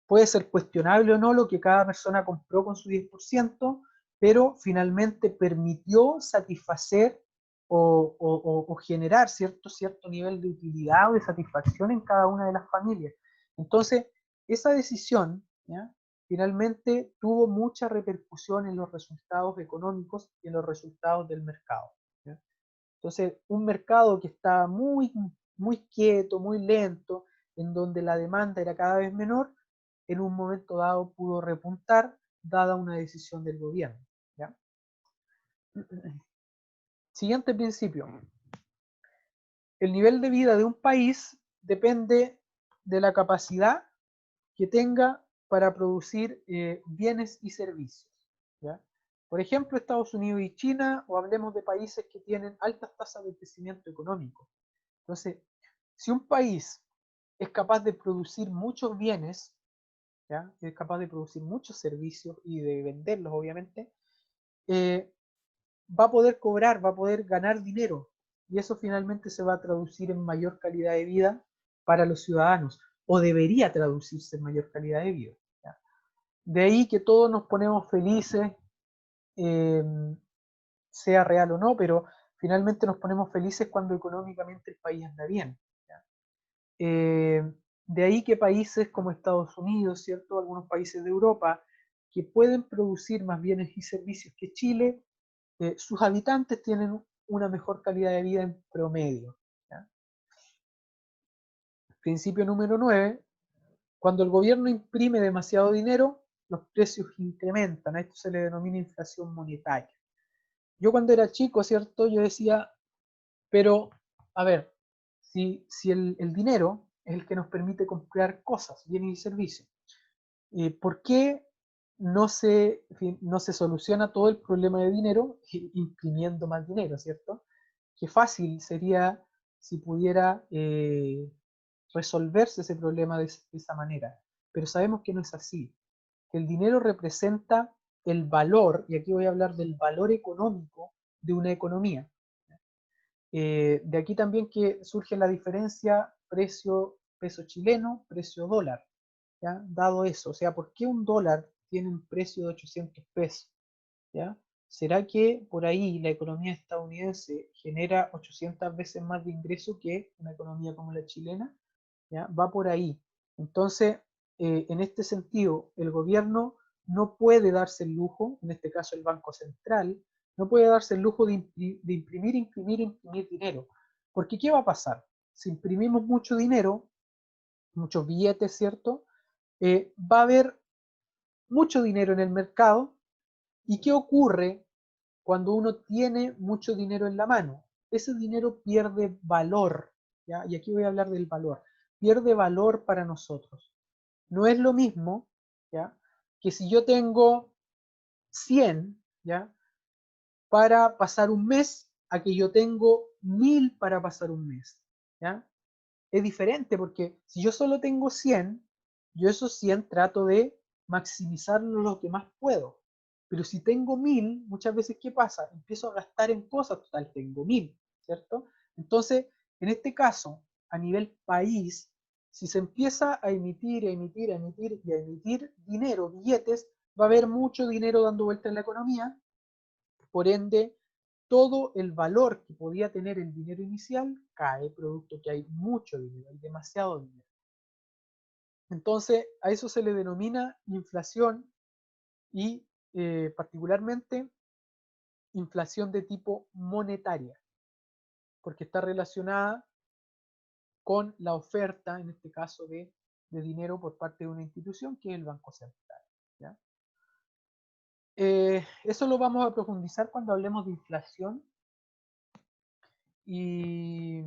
Speaker 1: Puede ser cuestionable o no lo que cada persona compró con su 10%, pero finalmente permitió satisfacer o generar cierto nivel de utilidad o de satisfacción en cada una de las familias. Entonces, esa decisión, ¿ya?, finalmente tuvo mucha repercusión en los resultados económicos y en los resultados del mercado, ¿ya? Entonces, un mercado que estaba muy quieto, muy lento, en donde la demanda era cada vez menor, en un momento dado pudo repuntar, dada una decisión del gobierno, ¿ya? Siguiente principio. El nivel de vida de un país depende de la capacidad que tenga para producir bienes y servicios, ¿ya? Por ejemplo, Estados Unidos y China, o hablemos de países que tienen altas tasas de crecimiento económico. Entonces, si un país es capaz de producir muchos bienes, ¿ya?, es capaz de producir muchos servicios y de venderlos, obviamente, eh, va a poder cobrar, va a poder ganar dinero, y eso finalmente se va a traducir en mayor calidad de vida para los ciudadanos, o debería traducirse en mayor calidad de vida, ¿ya? De ahí que todos nos ponemos felices, eh, sea real o no, pero finalmente nos ponemos felices cuando económicamente el país anda bien, ¿ya? De ahí que países como Estados Unidos, ¿cierto?, algunos países de Europa, que pueden producir más bienes y servicios que Chile, sus habitantes tienen una mejor calidad de vida en promedio, ¿ya? Principio número 9: cuando el gobierno imprime demasiado dinero, los precios incrementan. A esto se le denomina inflación monetaria. Yo cuando era chico, ¿cierto?, yo decía, pero, a ver, si el dinero es el que nos permite comprar cosas, bienes y servicios, ¿por qué no se soluciona todo el problema de dinero imprimiendo más dinero, ¿cierto? Qué fácil sería si pudiera resolverse ese problema de esa manera. Pero sabemos que no es así, que el dinero representa el valor, y aquí voy a hablar del valor económico de una economía. De aquí también que surge la diferencia precio peso chileno, precio dólar, ¿ya? Dado eso, o sea, ¿por qué un dólar tiene un precio de 800 pesos? ¿Ya? ¿Será que por ahí la economía estadounidense genera 800 veces más de ingreso que una economía como la chilena? ¿Ya? Va por ahí. Entonces, en este sentido, el gobierno no puede darse el lujo, en este caso el Banco Central, no puede darse el lujo de imprimir dinero. Porque ¿qué va a pasar? Si imprimimos mucho dinero, muchos billetes, ¿cierto? Va a haber mucho dinero en el mercado. ¿Y qué ocurre cuando uno tiene mucho dinero en la mano? Ese dinero pierde valor, ¿ya? Y aquí voy a hablar del valor. Pierde valor para nosotros. No es lo mismo, ¿ya?, que si yo tengo 100, ¿ya?, para pasar un mes, a que yo tengo 1000 para pasar un mes, ¿ya? Es diferente porque si yo solo tengo 100, yo esos 100 trato de maximizarlo lo que más puedo. Pero si tengo 1000, muchas veces, ¿qué pasa? Empiezo a gastar en cosas, total, tengo 1000, ¿cierto? Entonces, en este caso, a nivel país, si se empieza a emitir, a emitir, a emitir y a emitir dinero, billetes, va a haber mucho dinero dando vuelta en la economía, por ende, todo el valor que podía tener el dinero inicial cae, producto que hay mucho dinero, hay demasiado dinero. Entonces, a eso se le denomina inflación y particularmente inflación de tipo monetaria, porque está relacionada con la oferta, en este caso, de dinero por parte de una institución que es el Banco Central. ¿Ya? Eso lo vamos a profundizar cuando hablemos de inflación. Y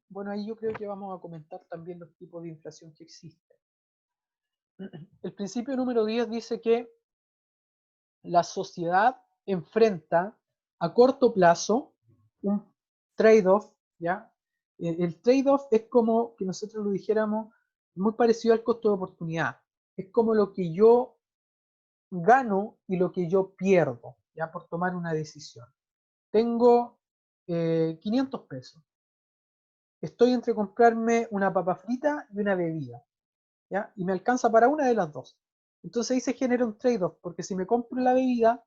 Speaker 1: bueno, ahí yo creo que vamos a comentar también los tipos de inflación que existen. El principio número 10 dice que la sociedad enfrenta a corto plazo un trade-off, ¿ya? El trade-off es como que nosotros lo dijéramos muy parecido al costo de oportunidad. Es como lo que yo gano y lo que yo pierdo, ¿ya? Por tomar una decisión. Tengo 500 pesos. Estoy entre comprarme una papa frita y una bebida, ¿ya? Y me alcanza para una de las dos. Entonces ahí se genera un trade-off, porque si me compro la bebida,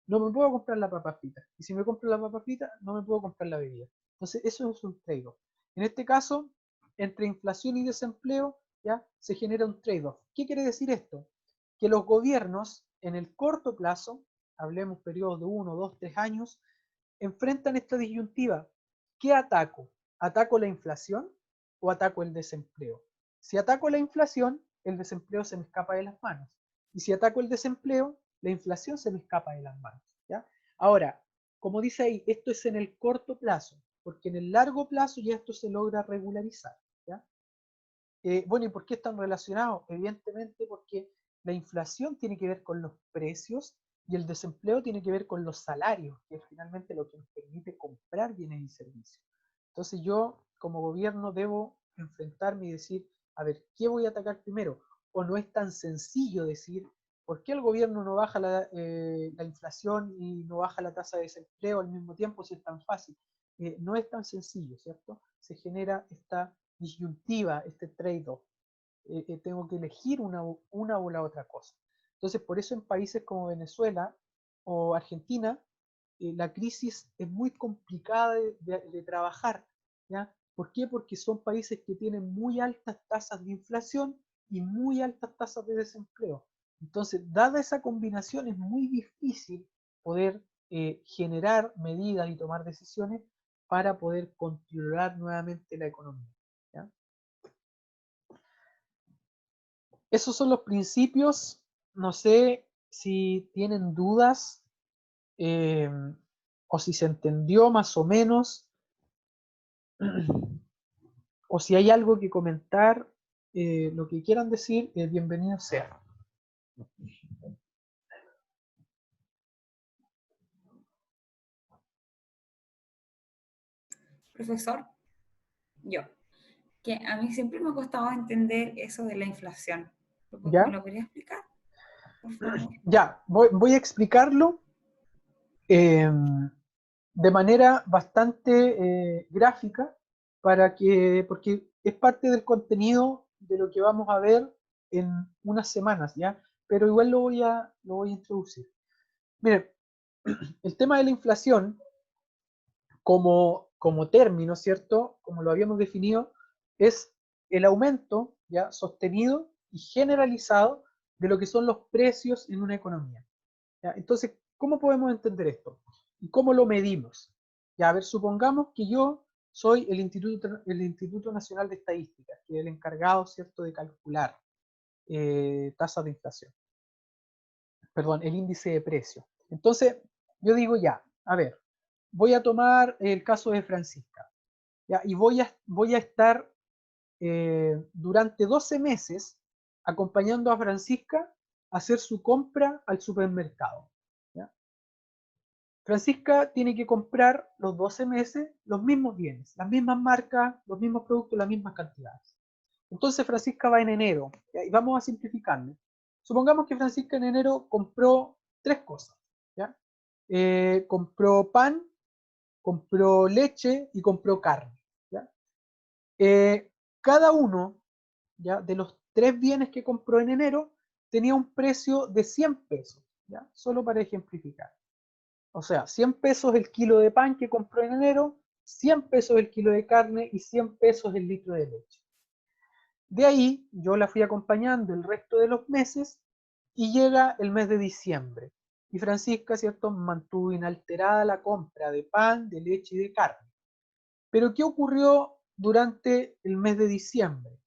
Speaker 1: no me puedo comprar la papa frita. Y si me compro la papa frita, no me puedo comprar la bebida. Entonces eso es un trade-off. En este caso, entre inflación y desempleo, ¿ya? Se genera un trade-off. ¿Qué quiere decir esto? Que los gobiernos, en el corto plazo, hablemos periodos de 1, 2, 3 años, enfrentan esta disyuntiva. ¿Qué ataco? ¿Ataco la inflación o ataco el desempleo? Si ataco la inflación, el desempleo se me escapa de las manos. Y si ataco el desempleo, la inflación se me escapa de las manos. ¿Ya? Ahora, como dice ahí, esto es en el corto plazo, porque en el largo plazo ya esto se logra regularizar. ¿Ya? Bueno, ¿y por qué están relacionados? Evidentemente porque la inflación tiene que ver con los precios y el desempleo tiene que ver con los salarios, que es finalmente lo que nos permite comprar bienes y servicios. Entonces yo, como gobierno, debo enfrentarme y decir, a ver, ¿qué voy a atacar primero? O no es tan sencillo decir, ¿por qué el gobierno no baja la inflación y no baja la tasa de desempleo al mismo tiempo si es tan fácil? No es tan sencillo, ¿cierto? Se genera esta disyuntiva, este trade-off. Tengo que elegir una o la otra cosa. Entonces, por eso en países como Venezuela o Argentina, la crisis es muy complicada de trabajar. ¿Ya? ¿Por qué? Porque son países que tienen muy altas tasas de inflación y muy altas tasas de desempleo. Entonces, dada esa combinación, es muy difícil poder generar medidas y tomar decisiones para poder controlar nuevamente la economía. ¿Ya? Esos son los principios. No sé si tienen dudas eh, o si se entendió más o menos, o si hay algo que comentar, lo que quieran decir, bienvenido sea.
Speaker 3: Profesor, yo, que a mí siempre me ha costado entender eso de la inflación. ¿Me
Speaker 1: ¿Ya?
Speaker 3: lo podría explicar, por favor?
Speaker 1: Ya, voy a explicarlo eh, de manera bastante gráfica porque es parte del contenido de lo que vamos a ver en unas semanas, ¿ya? Pero igual lo voy a introducir. Miren, el tema de la inflación como término, ¿cierto? Como lo habíamos definido, es el aumento ya sostenido y generalizado de lo que son los precios en una economía. ¿Ya? Entonces, ¿cómo podemos entender esto? ¿Y cómo lo medimos? Ya, a ver, supongamos que yo soy el Instituto Nacional de Estadística, que es el encargado, ¿cierto?, de calcular tasas de inflación. Perdón, el índice de precios. Entonces, yo digo ya, a ver, voy a tomar el caso de Francisca, ¿ya? Y voy a estar durante 12 meses acompañando a Francisca a hacer su compra al supermercado. ¿Ya? Francisca tiene que comprar los 12 meses los mismos bienes, las mismas marcas, los mismos productos, las mismas cantidades. Entonces Francisca va en enero, ¿ya? Y vamos a simplificarlo. Supongamos que Francisca en enero compró 3 cosas. ¿Ya? Compró pan, compró leche y compró carne. ¿Ya? Cada uno, ¿ya?, de los 3 bienes que compró en enero tenía un precio de 100 pesos, ¿ya? Solo para ejemplificar. O sea, 100 pesos el kilo de pan que compró en enero, 100 pesos el kilo de carne y 100 pesos el litro de leche. De ahí yo la fui acompañando el resto de los meses y llega el mes de diciembre. Y Francisca, ¿cierto?, mantuvo inalterada la compra de pan, de leche y de carne. Pero ¿qué ocurrió durante el mes de diciembre,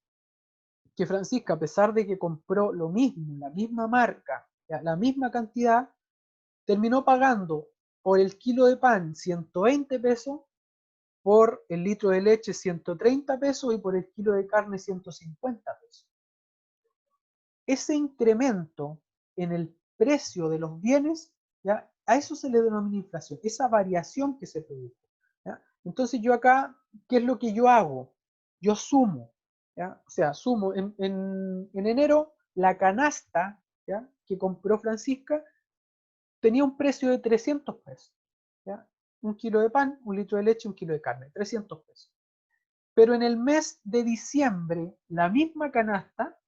Speaker 1: que Francisca, a pesar de que compró lo mismo, la misma marca, la misma cantidad, terminó pagando por el kilo de pan 120 pesos, por el litro de leche 130 pesos y por el kilo de carne 150 pesos. Ese incremento en el precio de los bienes, ¿ya? A eso se le denomina inflación, esa variación que se produjo. ¿Ya? Entonces yo acá, ¿qué es lo que yo hago? Yo sumo, ¿ya? O sea, sumo en enero la canasta, ¿ya?, que compró Francisca tenía un precio de 300 pesos. ¿Ya? Un kilo de pan, un litro de leche, un kilo de carne, 300 pesos. Pero en el mes de diciembre, la misma canasta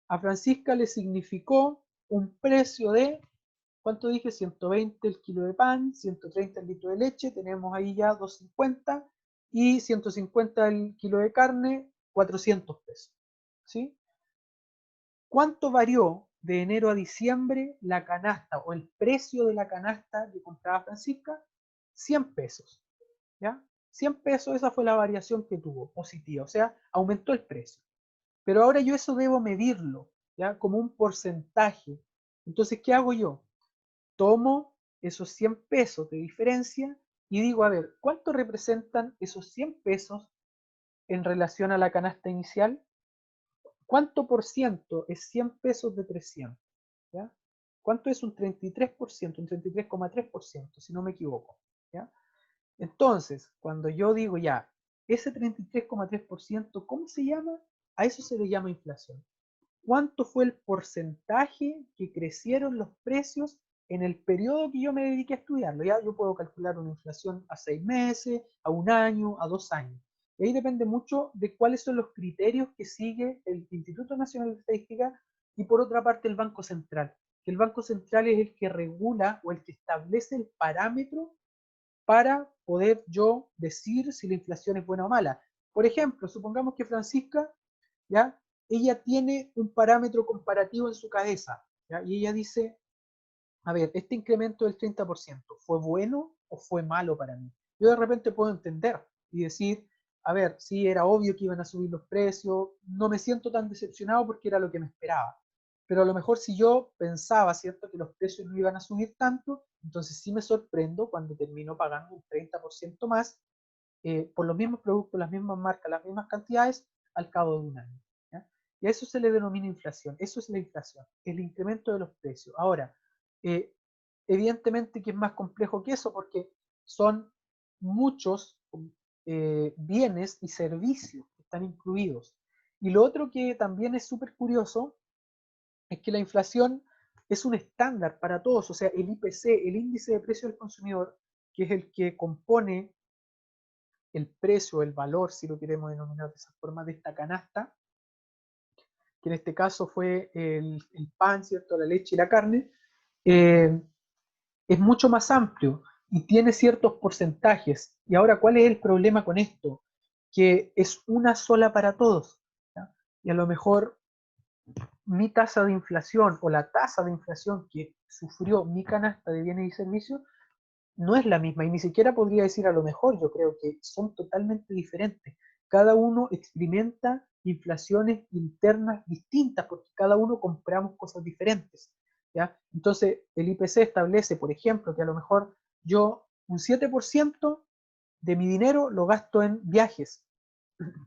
Speaker 1: a Francisca le significó un precio de, ¿cuánto dije? 120 el kilo de pan, 130 el litro de leche, tenemos ahí ya 250, y 150 el kilo de carne, 400 pesos. ¿Sí? ¿Cuánto varió de enero a diciembre la canasta o el precio de la canasta que compraba Francisca? 100 pesos. ¿Ya? 100 pesos, esa fue la variación que tuvo, positiva, o sea, aumentó el precio. Pero ahora yo eso debo medirlo, ¿ya?, como un porcentaje. Entonces, ¿qué hago yo? Tomo esos 100 pesos de diferencia y digo, a ver, ¿cuánto representan esos 100 pesos en relación a la canasta inicial? ¿Cuánto por ciento es 100 pesos de 300? ¿Ya? ¿Cuánto es un 33%? Un 33,3%, si no me equivoco. ¿Ya? Entonces, cuando yo digo ya, ese 33,3%, ¿cómo se llama? A eso se le llama inflación. ¿Cuánto fue el porcentaje que crecieron los precios en el periodo que yo me dediqué a estudiarlo? Ya yo puedo calcular una inflación a 6 meses, a un año, a 2 años. Y ahí depende mucho de cuáles son los criterios que sigue el Instituto Nacional de Estadística y por otra parte el Banco Central. Que el Banco Central es el que regula o el que establece el parámetro para poder yo decir si la inflación es buena o mala. Por ejemplo, supongamos que Francisca, ¿ya?, ella tiene un parámetro comparativo en su cabeza, ¿ya?, y ella dice, a ver, este incremento del 30%, ¿fue bueno o fue malo para mí? Yo de repente puedo entender y decir, a ver, sí, era obvio que iban a subir los precios, no me siento tan decepcionado porque era lo que me esperaba. Pero a lo mejor si yo pensaba, ¿cierto?, que los precios no iban a subir tanto, entonces sí me sorprendo cuando termino pagando un 30% más por los mismos productos, las mismas marcas, las mismas cantidades al cabo de un año. ¿Ya? Y a eso se le denomina inflación. Eso es la inflación, el incremento de los precios. Ahora, eh, evidentemente que es más complejo que eso porque son muchos bienes y servicios que están incluidos. Y lo otro que también es súper curioso es que la inflación es un estándar para todos, o sea, el IPC, el índice de precio del consumidor, que es el que compone el precio, el valor, si lo queremos denominar de esa forma, de esta canasta, que en este caso fue el pan, ¿cierto?, la leche y la carne, es mucho más amplio y tiene ciertos porcentajes. Y ahora, ¿cuál es el problema con esto? Que es una sola para todos, ¿ya? Y a lo mejor mi tasa de inflación o la tasa de inflación que sufrió mi canasta de bienes y servicios no es la misma y ni siquiera podría decir a lo mejor, yo creo que son totalmente diferentes. Cada uno experimenta inflaciones internas distintas porque cada uno compramos cosas diferentes. ¿Ya? Entonces el IPC establece, por ejemplo, que a lo mejor yo un 7% de mi dinero lo gasto en viajes.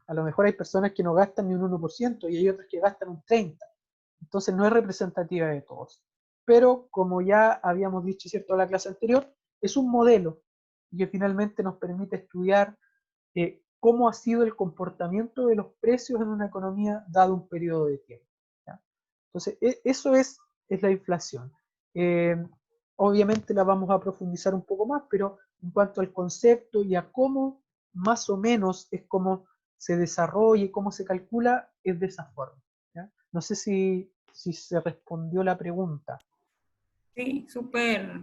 Speaker 1: A lo mejor hay personas que no gastan ni un 1% y hay otras que gastan un 30%. Entonces no es representativa de todos. Pero como ya habíamos dicho, ¿cierto?, en la clase anterior, es un modelo que finalmente nos permite estudiar cómo ha sido el comportamiento de los precios en una economía dado un periodo de tiempo. ¿Ya? Entonces, eso es la inflación. Eh, Obviamente la vamos a profundizar un poco más, pero en cuanto al concepto y a cómo más o menos es como se desarrolla y cómo se calcula, es de esa forma. ¿Ya? No sé si se respondió la pregunta.
Speaker 3: Sí, súper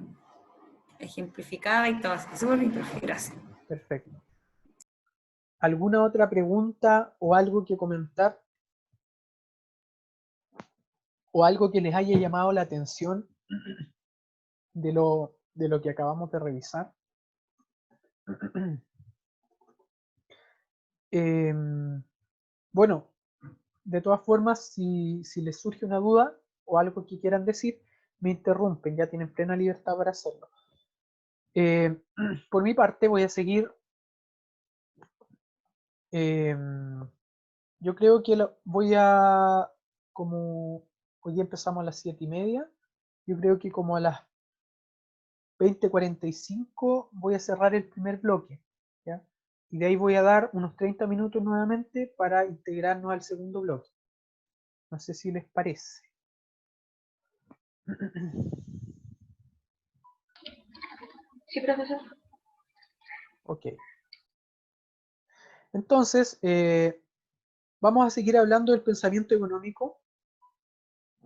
Speaker 3: ejemplificada y todo, así que súper bien, gracias.
Speaker 1: Perfecto. ¿Alguna otra pregunta o algo que comentar? ¿O algo que les haya llamado la atención de lo que acabamos de revisar? Bueno, de todas formas, si les surge una duda o algo que quieran decir, me interrumpen, ya tienen plena libertad para hacerlo. Por mi parte voy a seguir. Yo creo que como hoy día empezamos a las 7:30, yo creo que como a las 20:45 voy a cerrar el primer bloque, ¿ya? Y de ahí voy a dar unos 30 minutos nuevamente para integrarnos al segundo bloque. No sé si les parece.
Speaker 4: Sí, profesor.
Speaker 1: Ok. Entonces, vamos a seguir hablando del pensamiento económico.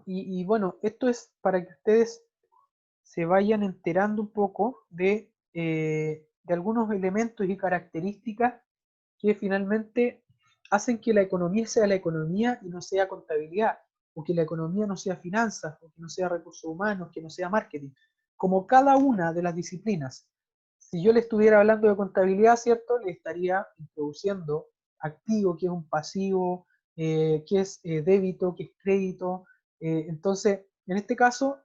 Speaker 1: Y bueno, esto es para que ustedes se vayan enterando un poco de algunos elementos y características que finalmente hacen que la economía sea la economía y no sea contabilidad, o que la economía no sea finanzas, o que no sea recursos humanos, que no sea marketing, como cada una de las disciplinas. Si yo le estuviera hablando de contabilidad, ¿cierto? Le estaría introduciendo activo, que es un pasivo, que es débito, que es crédito. Entonces, en este caso,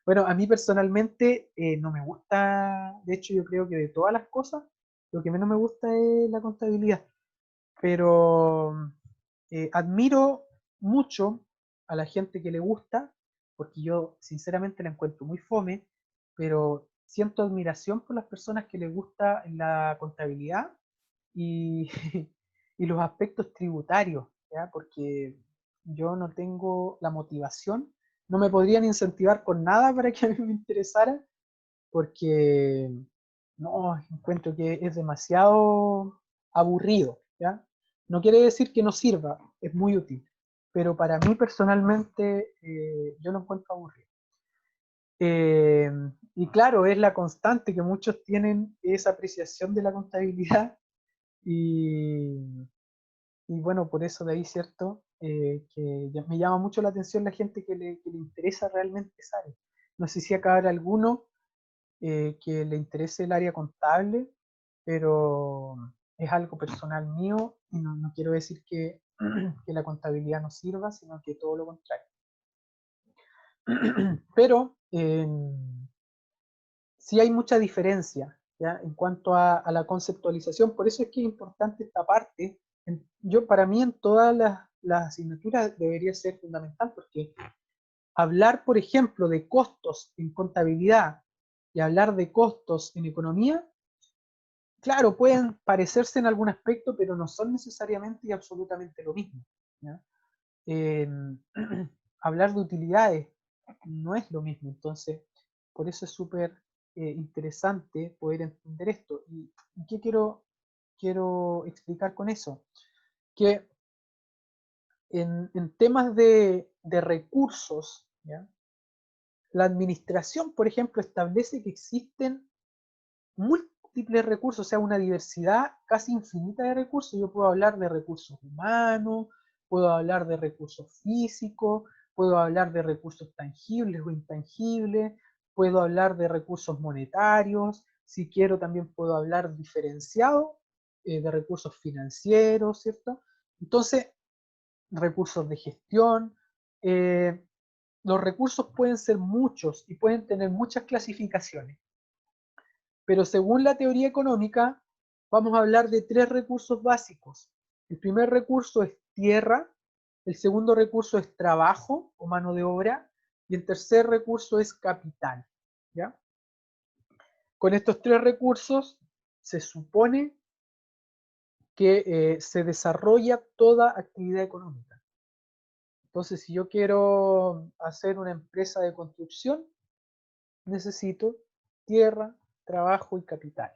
Speaker 1: bueno, a mí personalmente no me gusta, de hecho yo creo que de todas las cosas, lo que menos me gusta es la contabilidad, pero admiro mucho a la gente que le gusta, porque yo sinceramente la encuentro muy fome, pero siento admiración por las personas que les gusta la contabilidad y, y los aspectos tributarios, ¿ya? Porque yo no tengo la motivación, no me podrían incentivar con nada para que a mí me interesara, porque no, encuentro que es demasiado aburrido, ¿ya? No quiere decir que no sirva, es muy útil, pero para mí personalmente yo lo encuentro aburrido. Eh, y claro, es la constante que muchos tienen esa apreciación de la contabilidad y, y bueno, por eso de ahí, ¿cierto? Me llama mucho la atención la gente que le interesa realmente esa área. No sé si acá habrá alguno que le interese el área contable, pero es algo personal mío y no quiero decir que la contabilidad no sirva, sino que todo lo contrario. Pero sí hay mucha diferencia, ¿ya? En cuanto a la conceptualización, por eso es que es importante esta parte. Para mí en todas las asignaturas debería ser fundamental, porque hablar, por ejemplo, de costos en contabilidad y hablar de costos en economía, claro, pueden parecerse en algún aspecto, pero no son necesariamente y absolutamente lo mismo, ¿ya? Eh, hablar de utilidades no es lo mismo, entonces por eso es súper interesante poder entender esto. ¿Y qué quiero explicar con eso? Que en temas de recursos, ¿ya? La administración, por ejemplo, establece que existen múltiples recursos, o sea, una diversidad casi infinita de recursos. Yo puedo hablar de recursos humanos, puedo hablar de recursos físicos, puedo hablar de recursos tangibles o intangibles, puedo hablar de recursos monetarios, si quiero también puedo hablar diferenciado de recursos financieros, ¿cierto? Entonces, recursos de gestión, eh, los recursos pueden ser muchos y pueden tener muchas clasificaciones. Pero según la teoría económica, vamos a hablar de 3 recursos básicos. El primer recurso es tierra, el segundo recurso es trabajo o mano de obra, y el tercer recurso es capital, ¿ya? Con estos 3 recursos se supone que se desarrolla toda actividad económica. Entonces, si yo quiero hacer una empresa de construcción, necesito tierra, trabajo y capital.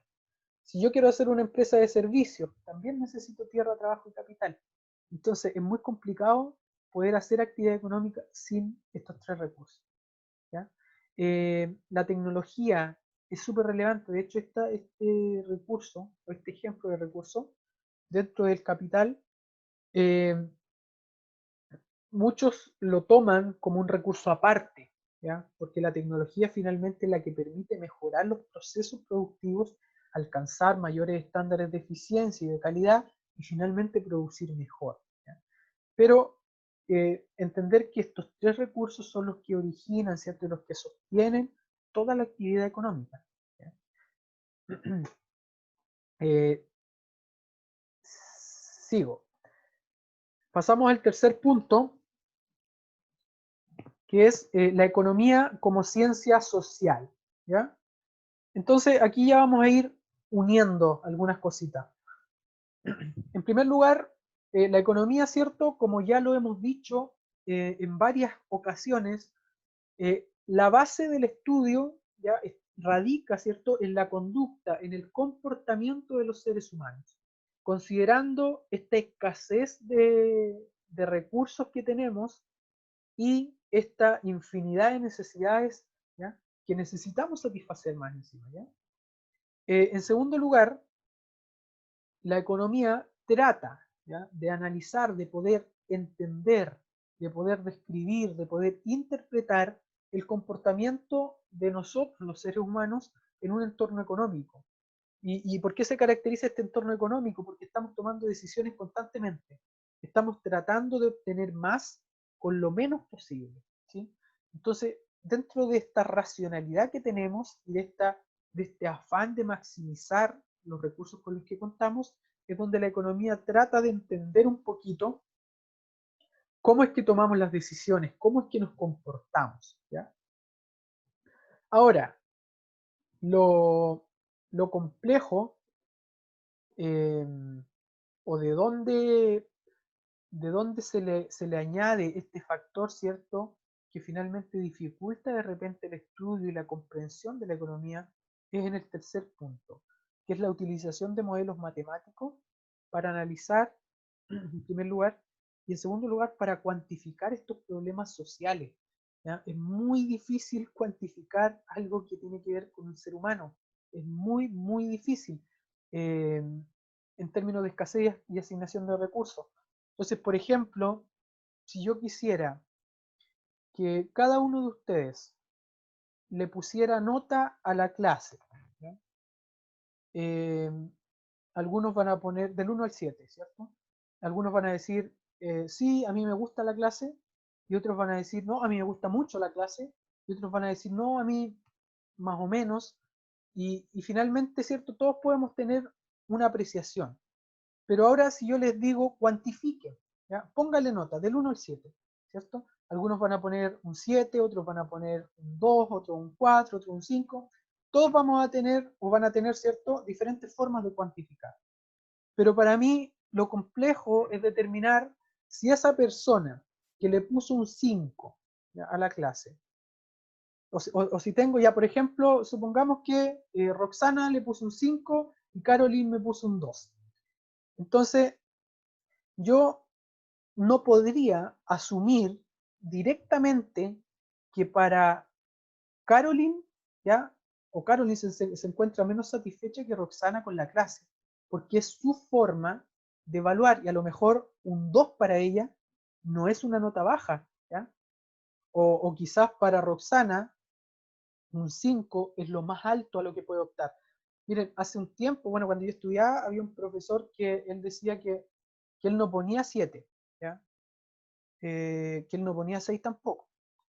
Speaker 1: Si yo quiero hacer una empresa de servicios, también necesito tierra, trabajo y capital. Entonces es muy complicado poder hacer actividad económica sin estos 3 recursos, ¿ya? La tecnología es súper relevante. De hecho, este recurso, o este ejemplo de recurso, dentro del capital, eh, muchos lo toman como un recurso aparte, ¿ya? Porque la tecnología finalmente es la que permite mejorar los procesos productivos alcanzar mayores estándares de eficiencia y de calidad y finalmente producir mejor, ¿ya? Pero entender que estos tres recursos son los que originan, ¿cierto? Y los que sostienen toda la actividad económica, ¿ya? Sigo. Pasamos al tercer punto, que es la economía como ciencia social, ¿ya? Entonces aquí ya vamos a ir uniendo algunas cositas. En primer lugar, la economía, ¿cierto? Como ya lo hemos dicho en varias ocasiones, la base del estudio ya radica, ¿cierto?, en la conducta, en el comportamiento de los seres humanos. Considerando esta escasez de recursos que tenemos y esta infinidad de necesidades, ¿ya?, que necesitamos satisfacer más encima, ¿ya? En segundo lugar, la economía trata, ¿ya?, de analizar, de poder entender, de poder describir, de poder interpretar el comportamiento de nosotros, los seres humanos, en un entorno económico. ¿Y por qué se caracteriza este entorno económico? Porque estamos tomando decisiones constantemente. Estamos tratando de obtener más con lo menos posible, ¿sí? Entonces, dentro de esta racionalidad que tenemos y de este afán de maximizar los recursos con los que contamos, es donde la economía trata de entender un poquito cómo es que tomamos las decisiones, cómo es que nos comportamos, ¿ya? Ahora, lo complejo eh, o de dónde se le añade este factor, ¿cierto?, que finalmente dificulta de repente el estudio y la comprensión de la economía, es en el tercer punto, que es la utilización de modelos matemáticos para analizar, en primer lugar, y en segundo lugar, para cuantificar estos problemas sociales, ¿ya? Es muy difícil cuantificar algo que tiene que ver con un ser humano, es muy, muy difícil. Eh, en términos de escasez y asignación de recursos. Entonces, por ejemplo, si yo quisiera que cada uno de ustedes le pusiera nota a la clase, ¿ya? Eh, algunos van a poner del 1 al 7, ¿cierto? Algunos van a decir, sí, a mí me gusta la clase, y otros van a decir, no, a mí me gusta mucho la clase, y otros van a decir, no, a mí más o menos, y finalmente, ¿cierto? Todos podemos tener una apreciación. Pero ahora si yo les digo cuantifiquen, ¿ya? Póngale nota del 1 al 7, ¿cierto? Algunos van a poner un 7, otros van a poner un 2, otros un 4, otros un 5. Todos vamos a tener, o van a tener, ¿cierto?, diferentes formas de cuantificar. Pero para mí lo complejo es determinar si esa persona que le puso un 5, ¿ya?, a la clase, o si tengo ya, por ejemplo, supongamos que Roxana le puso un 5 y Caroline me puso un 2. Entonces, yo no podría asumir directamente que para Caroline, ¿ya? O Caroline se encuentra menos satisfecha que Roxana con la clase, porque es su forma de evaluar, y a lo mejor un 2 para ella no es una nota baja, ¿ya? O quizás para Roxana un 5 es lo más alto a lo que puede optar. Miren, hace un tiempo, bueno, cuando yo estudiaba, había un profesor que él decía que él no ponía 7, ¿ya? Que él no ponía 6 tampoco.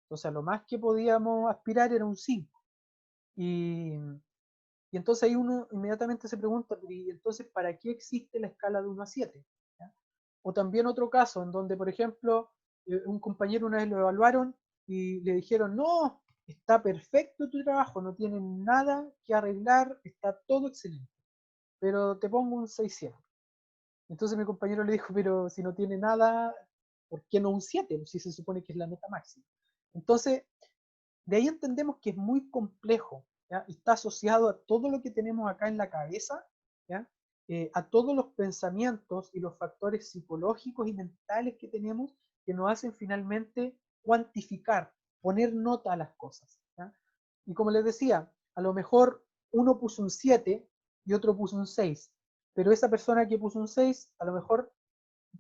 Speaker 1: O sea, lo más que podíamos aspirar era un 5. Y, y entonces ahí uno inmediatamente se pregunta, ¿y entonces para qué existe la escala de 1 a 7? ¿Ya? O también otro caso, en donde, por ejemplo, un compañero una vez lo evaluaron y le dijeron, no, está perfecto tu trabajo, no tiene nada que arreglar, está todo excelente, pero te pongo un 600. Entonces mi compañero le dijo, pero si no tiene nada, ¿por qué no un 7? Si se supone que es la nota máxima. Entonces, de ahí entendemos que es muy complejo, ¿ya? Está asociado a todo lo que tenemos acá en la cabeza, ¿ya? A todos los pensamientos y los factores psicológicos y mentales que tenemos que nos hacen finalmente cuantificar, poner nota a las cosas, ¿ya? Y como les decía, a lo mejor uno puso un 7 y otro puso un 6, pero esa persona que puso un 6 a lo mejor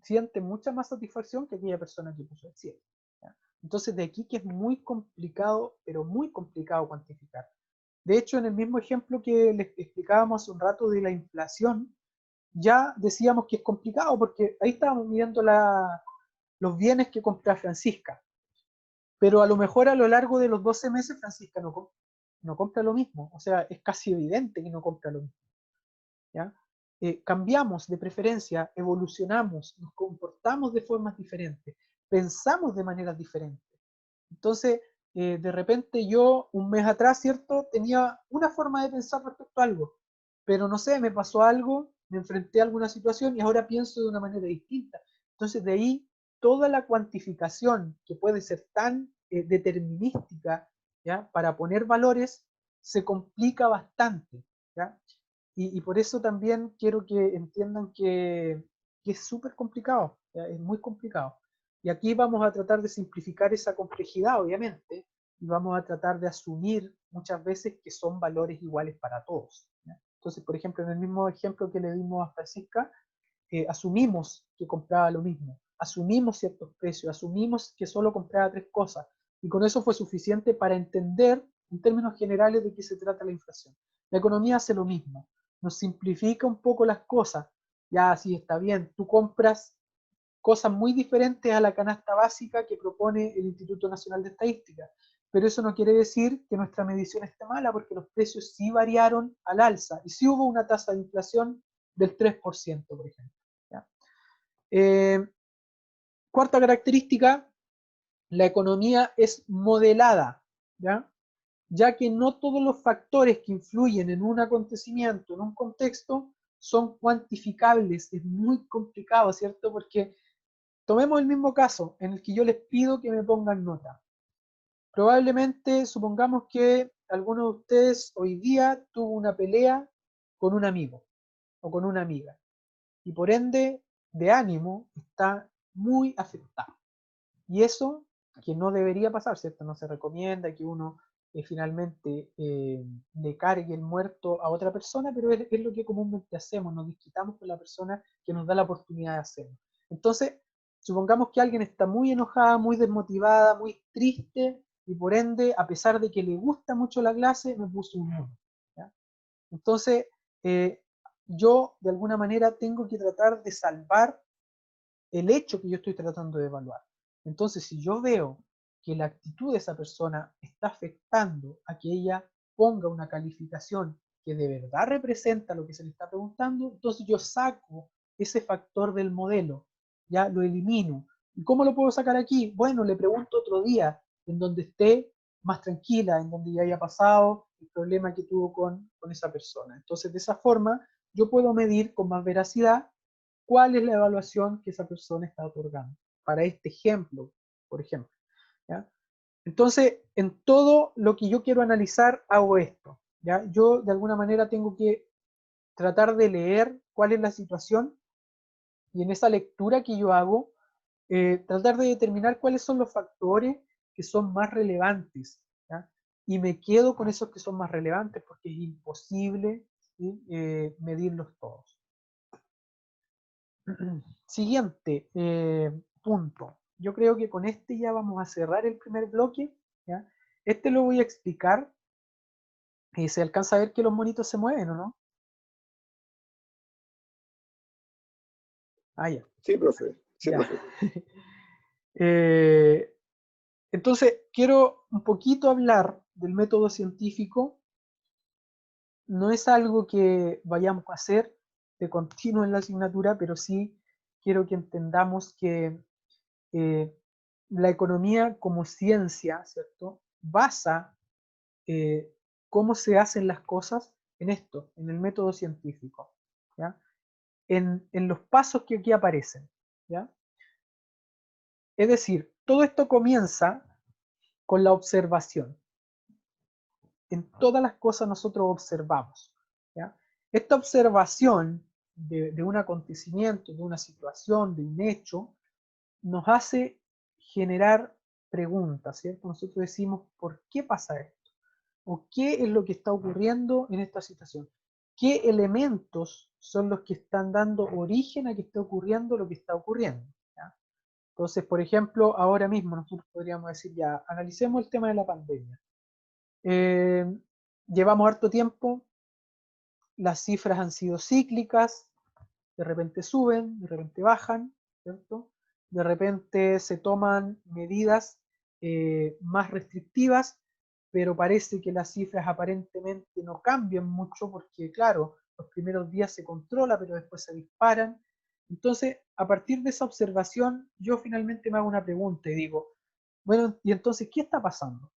Speaker 1: siente mucha más satisfacción que aquella persona que puso el 7. ¿Ya? Entonces de aquí que es muy complicado, pero muy complicado cuantificar. De hecho, en el mismo ejemplo que les explicábamos hace un rato de la inflación, ya decíamos que es complicado porque ahí estábamos midiendo los bienes que compra Francisca. Pero a lo mejor a lo largo de los 12 meses Francisca no compra lo mismo. O sea, es casi evidente que no compra lo mismo. ¿Ya? Cambiamos de preferencia, evolucionamos, nos comportamos de formas diferentes, pensamos de maneras diferentes. Entonces, de repente yo, un mes atrás, ¿cierto? Tenía una forma de pensar respecto a algo, pero no sé, me pasó algo, me enfrenté a alguna situación y ahora pienso de una manera distinta. Entonces, de ahí, toda la cuantificación que puede ser tan determinística, ¿ya? Para poner valores, se complica bastante, ¿ya? Y por eso también quiero que entiendan que es súper complicado, ¿ya? Es muy complicado. Y aquí vamos a tratar de simplificar esa complejidad, obviamente, y vamos a tratar de asumir muchas veces que son valores iguales para todos, ¿ya? Entonces, por ejemplo, en el mismo ejemplo que le dimos a Francisca, asumimos que compraba lo mismo, asumimos ciertos precios, asumimos que solo compraba 3 cosas, y con eso fue suficiente para entender en términos generales de qué se trata la inflación. La economía hace lo mismo, nos simplifica un poco las cosas, ya así está bien, tú compras cosas muy diferentes a la canasta básica que propone el Instituto Nacional de Estadística, pero eso no quiere decir que nuestra medición esté mala, porque los precios sí variaron al alza, y sí hubo una tasa de inflación del 3%, por ejemplo. ¿Ya? Cuarta característica, la economía es modelada, ¿ya? Ya que no todos los factores que influyen en un acontecimiento, en un contexto, son cuantificables. Es muy complicado, ¿cierto? Porque tomemos el mismo caso en el que yo les pido que me pongan nota. Probablemente, supongamos que alguno de ustedes hoy día tuvo una pelea con un amigo o con una amiga, y por ende, de ánimo, está muy afectado. Y eso que no debería pasar, ¿cierto? No se recomienda que uno finalmente le cargue el muerto a otra persona, pero es lo que comúnmente hacemos, nos desquitamos con la persona que nos da la oportunidad de hacerlo. Entonces, supongamos que alguien está muy enojada, muy desmotivada, muy triste, y por ende, a pesar de que le gusta mucho la clase, me puso un 1. ¿Ya? Entonces, eh, yo de alguna manera tengo que tratar de salvar el hecho que yo estoy tratando de evaluar. Entonces, si yo veo que la actitud de esa persona está afectando a que ella ponga una calificación que de verdad representa lo que se le está preguntando, entonces yo saco ese factor del modelo, ya lo elimino. ¿Y cómo lo puedo sacar aquí? Bueno, le pregunto otro día, en donde esté más tranquila, en donde ya haya pasado el problema que tuvo con esa persona. Entonces, de esa forma, yo puedo medir con más veracidad cuál es la evaluación que esa persona está otorgando. Para este ejemplo, por ejemplo. ¿Ya? Entonces, en todo lo que yo quiero analizar, hago esto. ¿Ya? Yo, de alguna manera, tengo que tratar de leer cuál es la situación y en esa lectura que yo hago, tratar de determinar cuáles son los factores que son más relevantes. ¿Ya? Y me quedo con esos que son más relevantes porque es imposible, ¿sí? Medirlos todos. Siguiente punto. Yo creo que con este ya vamos a cerrar el primer bloque. ¿Ya? Este lo voy a explicar. ¿Se alcanza a ver que los monitos se mueven o no? Ah, ya.
Speaker 5: Sí, profe. Sí,
Speaker 1: Ya.
Speaker 5: profe.
Speaker 1: Entonces, quiero un poquito hablar del método científico. No es algo que vayamos a hacer de continuo en la asignatura, pero sí quiero que entendamos que la economía como ciencia, ¿cierto? Basa cómo se hacen las cosas en esto, en el método científico, ¿ya? En los pasos que aquí aparecen, ¿ya? Es decir, todo esto comienza con la observación. En todas las cosas nosotros observamos, ¿ya? Esta observación de un acontecimiento, de una situación, de un hecho, nos hace generar preguntas, ¿cierto? Nosotros decimos, ¿por qué pasa esto? ¿O qué es lo que está ocurriendo en esta situación? ¿Qué elementos son los que están dando origen a que esté ocurriendo lo que está ocurriendo? ¿Ya? Entonces, por ejemplo, ahora mismo nosotros podríamos decir ya, analicemos el tema de la pandemia. llevamos harto tiempo, las cifras han sido cíclicas, de repente suben, de repente bajan, ¿cierto? De repente se toman medidas más restrictivas, pero parece que las cifras aparentemente no cambian mucho porque, claro, los primeros días se controla, pero después se disparan. Entonces, a partir de esa observación, yo finalmente me hago una pregunta y digo, bueno, ¿y entonces qué está pasando?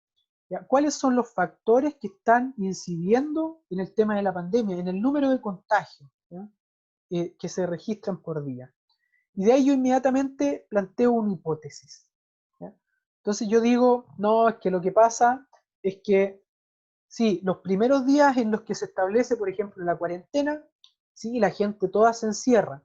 Speaker 1: ¿Ya? ¿Cuáles son los factores que están incidiendo en el tema de la pandemia, en el número de contagios, ¿ya? Que se registran por día? Y de ahí yo inmediatamente planteo una hipótesis, ¿ya? Entonces yo digo, no, es que lo que pasa es que, sí, los primeros días en los que se establece, por ejemplo, la cuarentena, sí, la gente toda se encierra,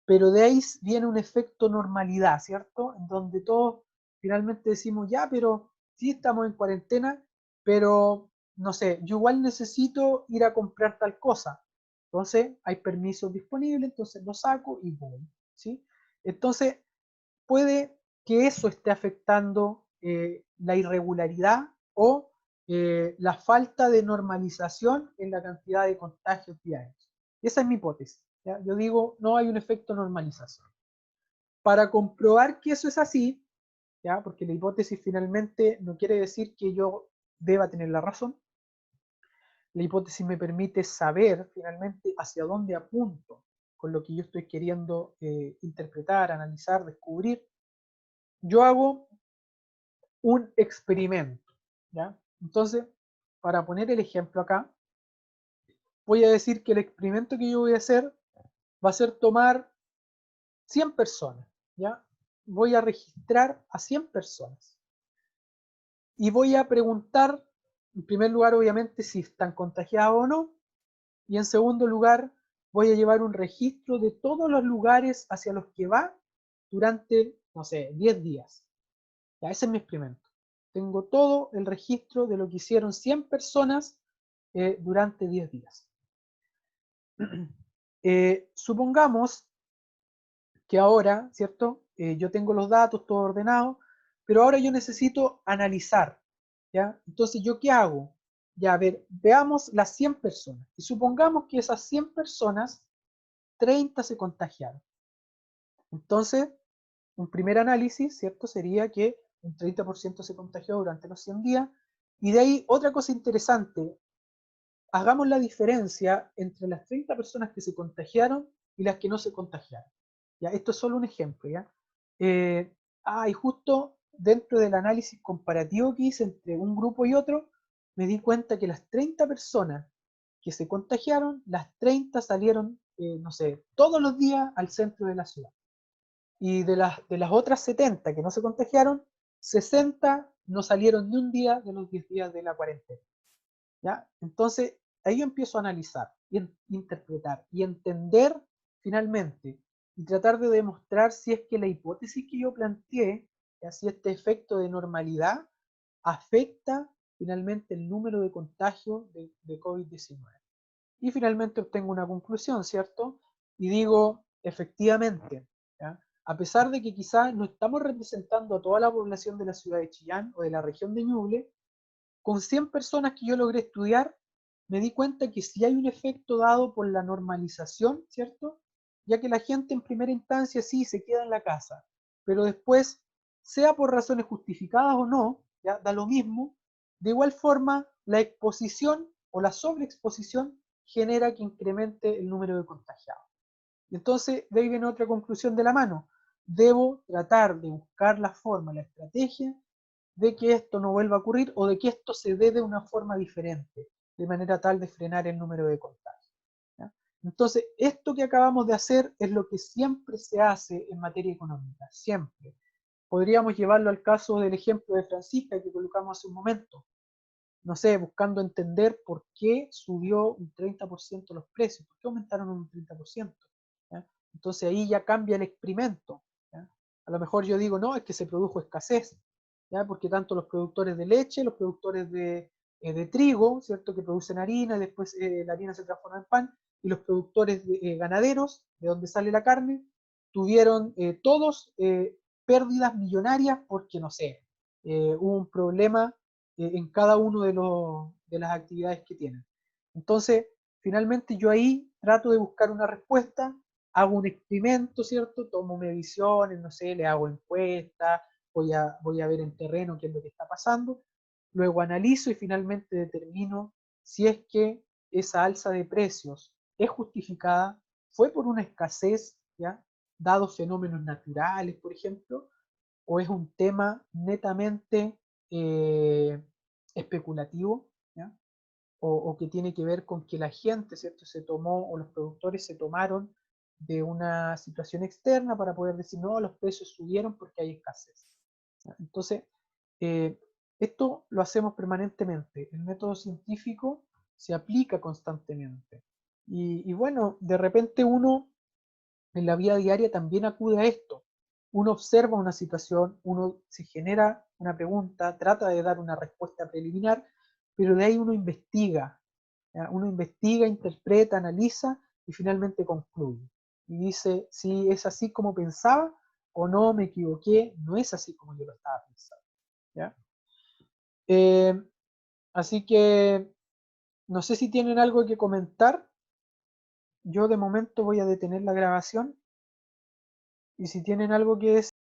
Speaker 1: pero de ahí viene un efecto normalidad, ¿cierto? En donde todos finalmente decimos, ya, pero sí estamos en cuarentena, pero no sé, yo igual necesito ir a comprar tal cosa. Entonces hay permisos disponibles, entonces lo saco y voy, ¿sí? Entonces puede que eso esté afectando la irregularidad o la falta de normalización en la cantidad de contagios diarios. Esa es mi hipótesis, ¿ya? Yo digo, no hay un efecto normalización. Para comprobar que eso es así, ¿ya? Porque la hipótesis finalmente no quiere decir que yo deba tener la razón, la hipótesis me permite saber finalmente hacia dónde apunto con lo que yo estoy queriendo interpretar, analizar, descubrir. Yo hago un experimento, ¿ya? Entonces, para poner el ejemplo acá, voy a decir que el experimento que yo voy a hacer va a ser tomar 100 personas, ¿ya? Voy a registrar a 100 personas y voy a preguntar, en primer lugar, obviamente, si están contagiados o no, y en segundo lugar, voy a llevar un registro de todos los lugares hacia los que va durante, no sé, 10 días. Ya, ese es mi experimento. Tengo todo el registro de lo que hicieron 100 personas durante 10 días. Supongamos que ahora, ¿cierto? Yo tengo los datos, todo ordenado, pero ahora yo necesito analizar, ¿ya? Entonces, ¿yo qué hago? Ya, a ver, veamos las 100 personas. Y supongamos que esas 100 personas, 30 se contagiaron. Entonces, un primer análisis, ¿cierto? Sería que un 30% se contagió durante los 100 días. Y de ahí, otra cosa interesante, hagamos la diferencia entre las 30 personas que se contagiaron y las que no se contagiaron. ¿Ya? Esto es solo un ejemplo, ¿ya? Y justo dentro del análisis comparativo que hice entre un grupo y otro, me di cuenta que las 30 personas que se contagiaron, las 30 salieron, no sé, todos los días al centro de la ciudad. Y de las otras 70 que no se contagiaron, 60 no salieron ni un día de los 10 días de la cuarentena, ¿ya? Entonces, ahí yo empiezo a analizar, y interpretar y entender finalmente, y tratar de demostrar si es que la hipótesis que yo planteé, si este efecto de normalidad afecta finalmente el número de contagios de COVID-19. Y finalmente obtengo una conclusión, ¿cierto? Y digo, efectivamente, ¿ya? A pesar de que quizás no estamos representando a toda la población de la ciudad de Chillán o de la región de Ñuble, con 100 personas que yo logré estudiar, me di cuenta que sí hay un efecto dado por la normalización, ¿cierto? Ya que la gente en primera instancia sí se queda en la casa, pero después, sea por razones justificadas o no, ya da lo mismo, de igual forma la exposición o la sobreexposición genera que incremente el número de contagiados. Y entonces, de ahí viene otra conclusión de la mano. Debo tratar de buscar la forma, la estrategia de que esto no vuelva a ocurrir o de que esto se dé de una forma diferente, de manera tal de frenar el número de contagios, ¿ya? Entonces, esto que acabamos de hacer es lo que siempre se hace en materia económica, siempre. Podríamos llevarlo al caso del ejemplo de Francisca que colocamos hace un momento. No sé, buscando entender por qué subió un 30% los precios, por qué aumentaron un 30%, ¿ya? Entonces ahí ya cambia el experimento, ¿ya? A lo mejor yo digo, no, es que se produjo escasez, ¿ya? Porque tanto los productores de leche, los productores de trigo, ¿cierto? Que producen harina, y después la harina se transforma en pan, y los productores ganaderos, de donde sale la carne, tuvieron todos pérdidas millonarias porque, no sé, hubo un problema en cada uno de las actividades que tienen. Entonces, finalmente yo ahí trato de buscar una respuesta, hago un experimento, ¿cierto? Tomo mediciones, no sé, le hago encuestas, voy a ver en terreno qué es lo que está pasando, luego analizo y finalmente determino si es que esa alza de precios es justificada, fue por una escasez, ¿ya? Dados fenómenos naturales, por ejemplo, o es un tema netamente especulativo, ¿ya? O que tiene que ver con que la gente, ¿cierto?, se tomó, o los productores se tomaron de una situación externa para poder decir, no, los precios subieron porque hay escasez. ¿Ya? Entonces, esto lo hacemos permanentemente. El método científico se aplica constantemente. Y bueno, de repente uno en la vida diaria también acude a esto. Uno observa una situación, uno se genera una pregunta, trata de dar una respuesta preliminar, pero de ahí uno investiga, ¿ya? Uno investiga, interpreta, analiza y finalmente concluye. Y dice si es así como pensaba o no, me equivoqué, no es así como yo lo estaba pensando. ¿Ya? Así que no sé si tienen algo que comentar. Yo de momento voy a detener la grabación y si tienen algo que decir,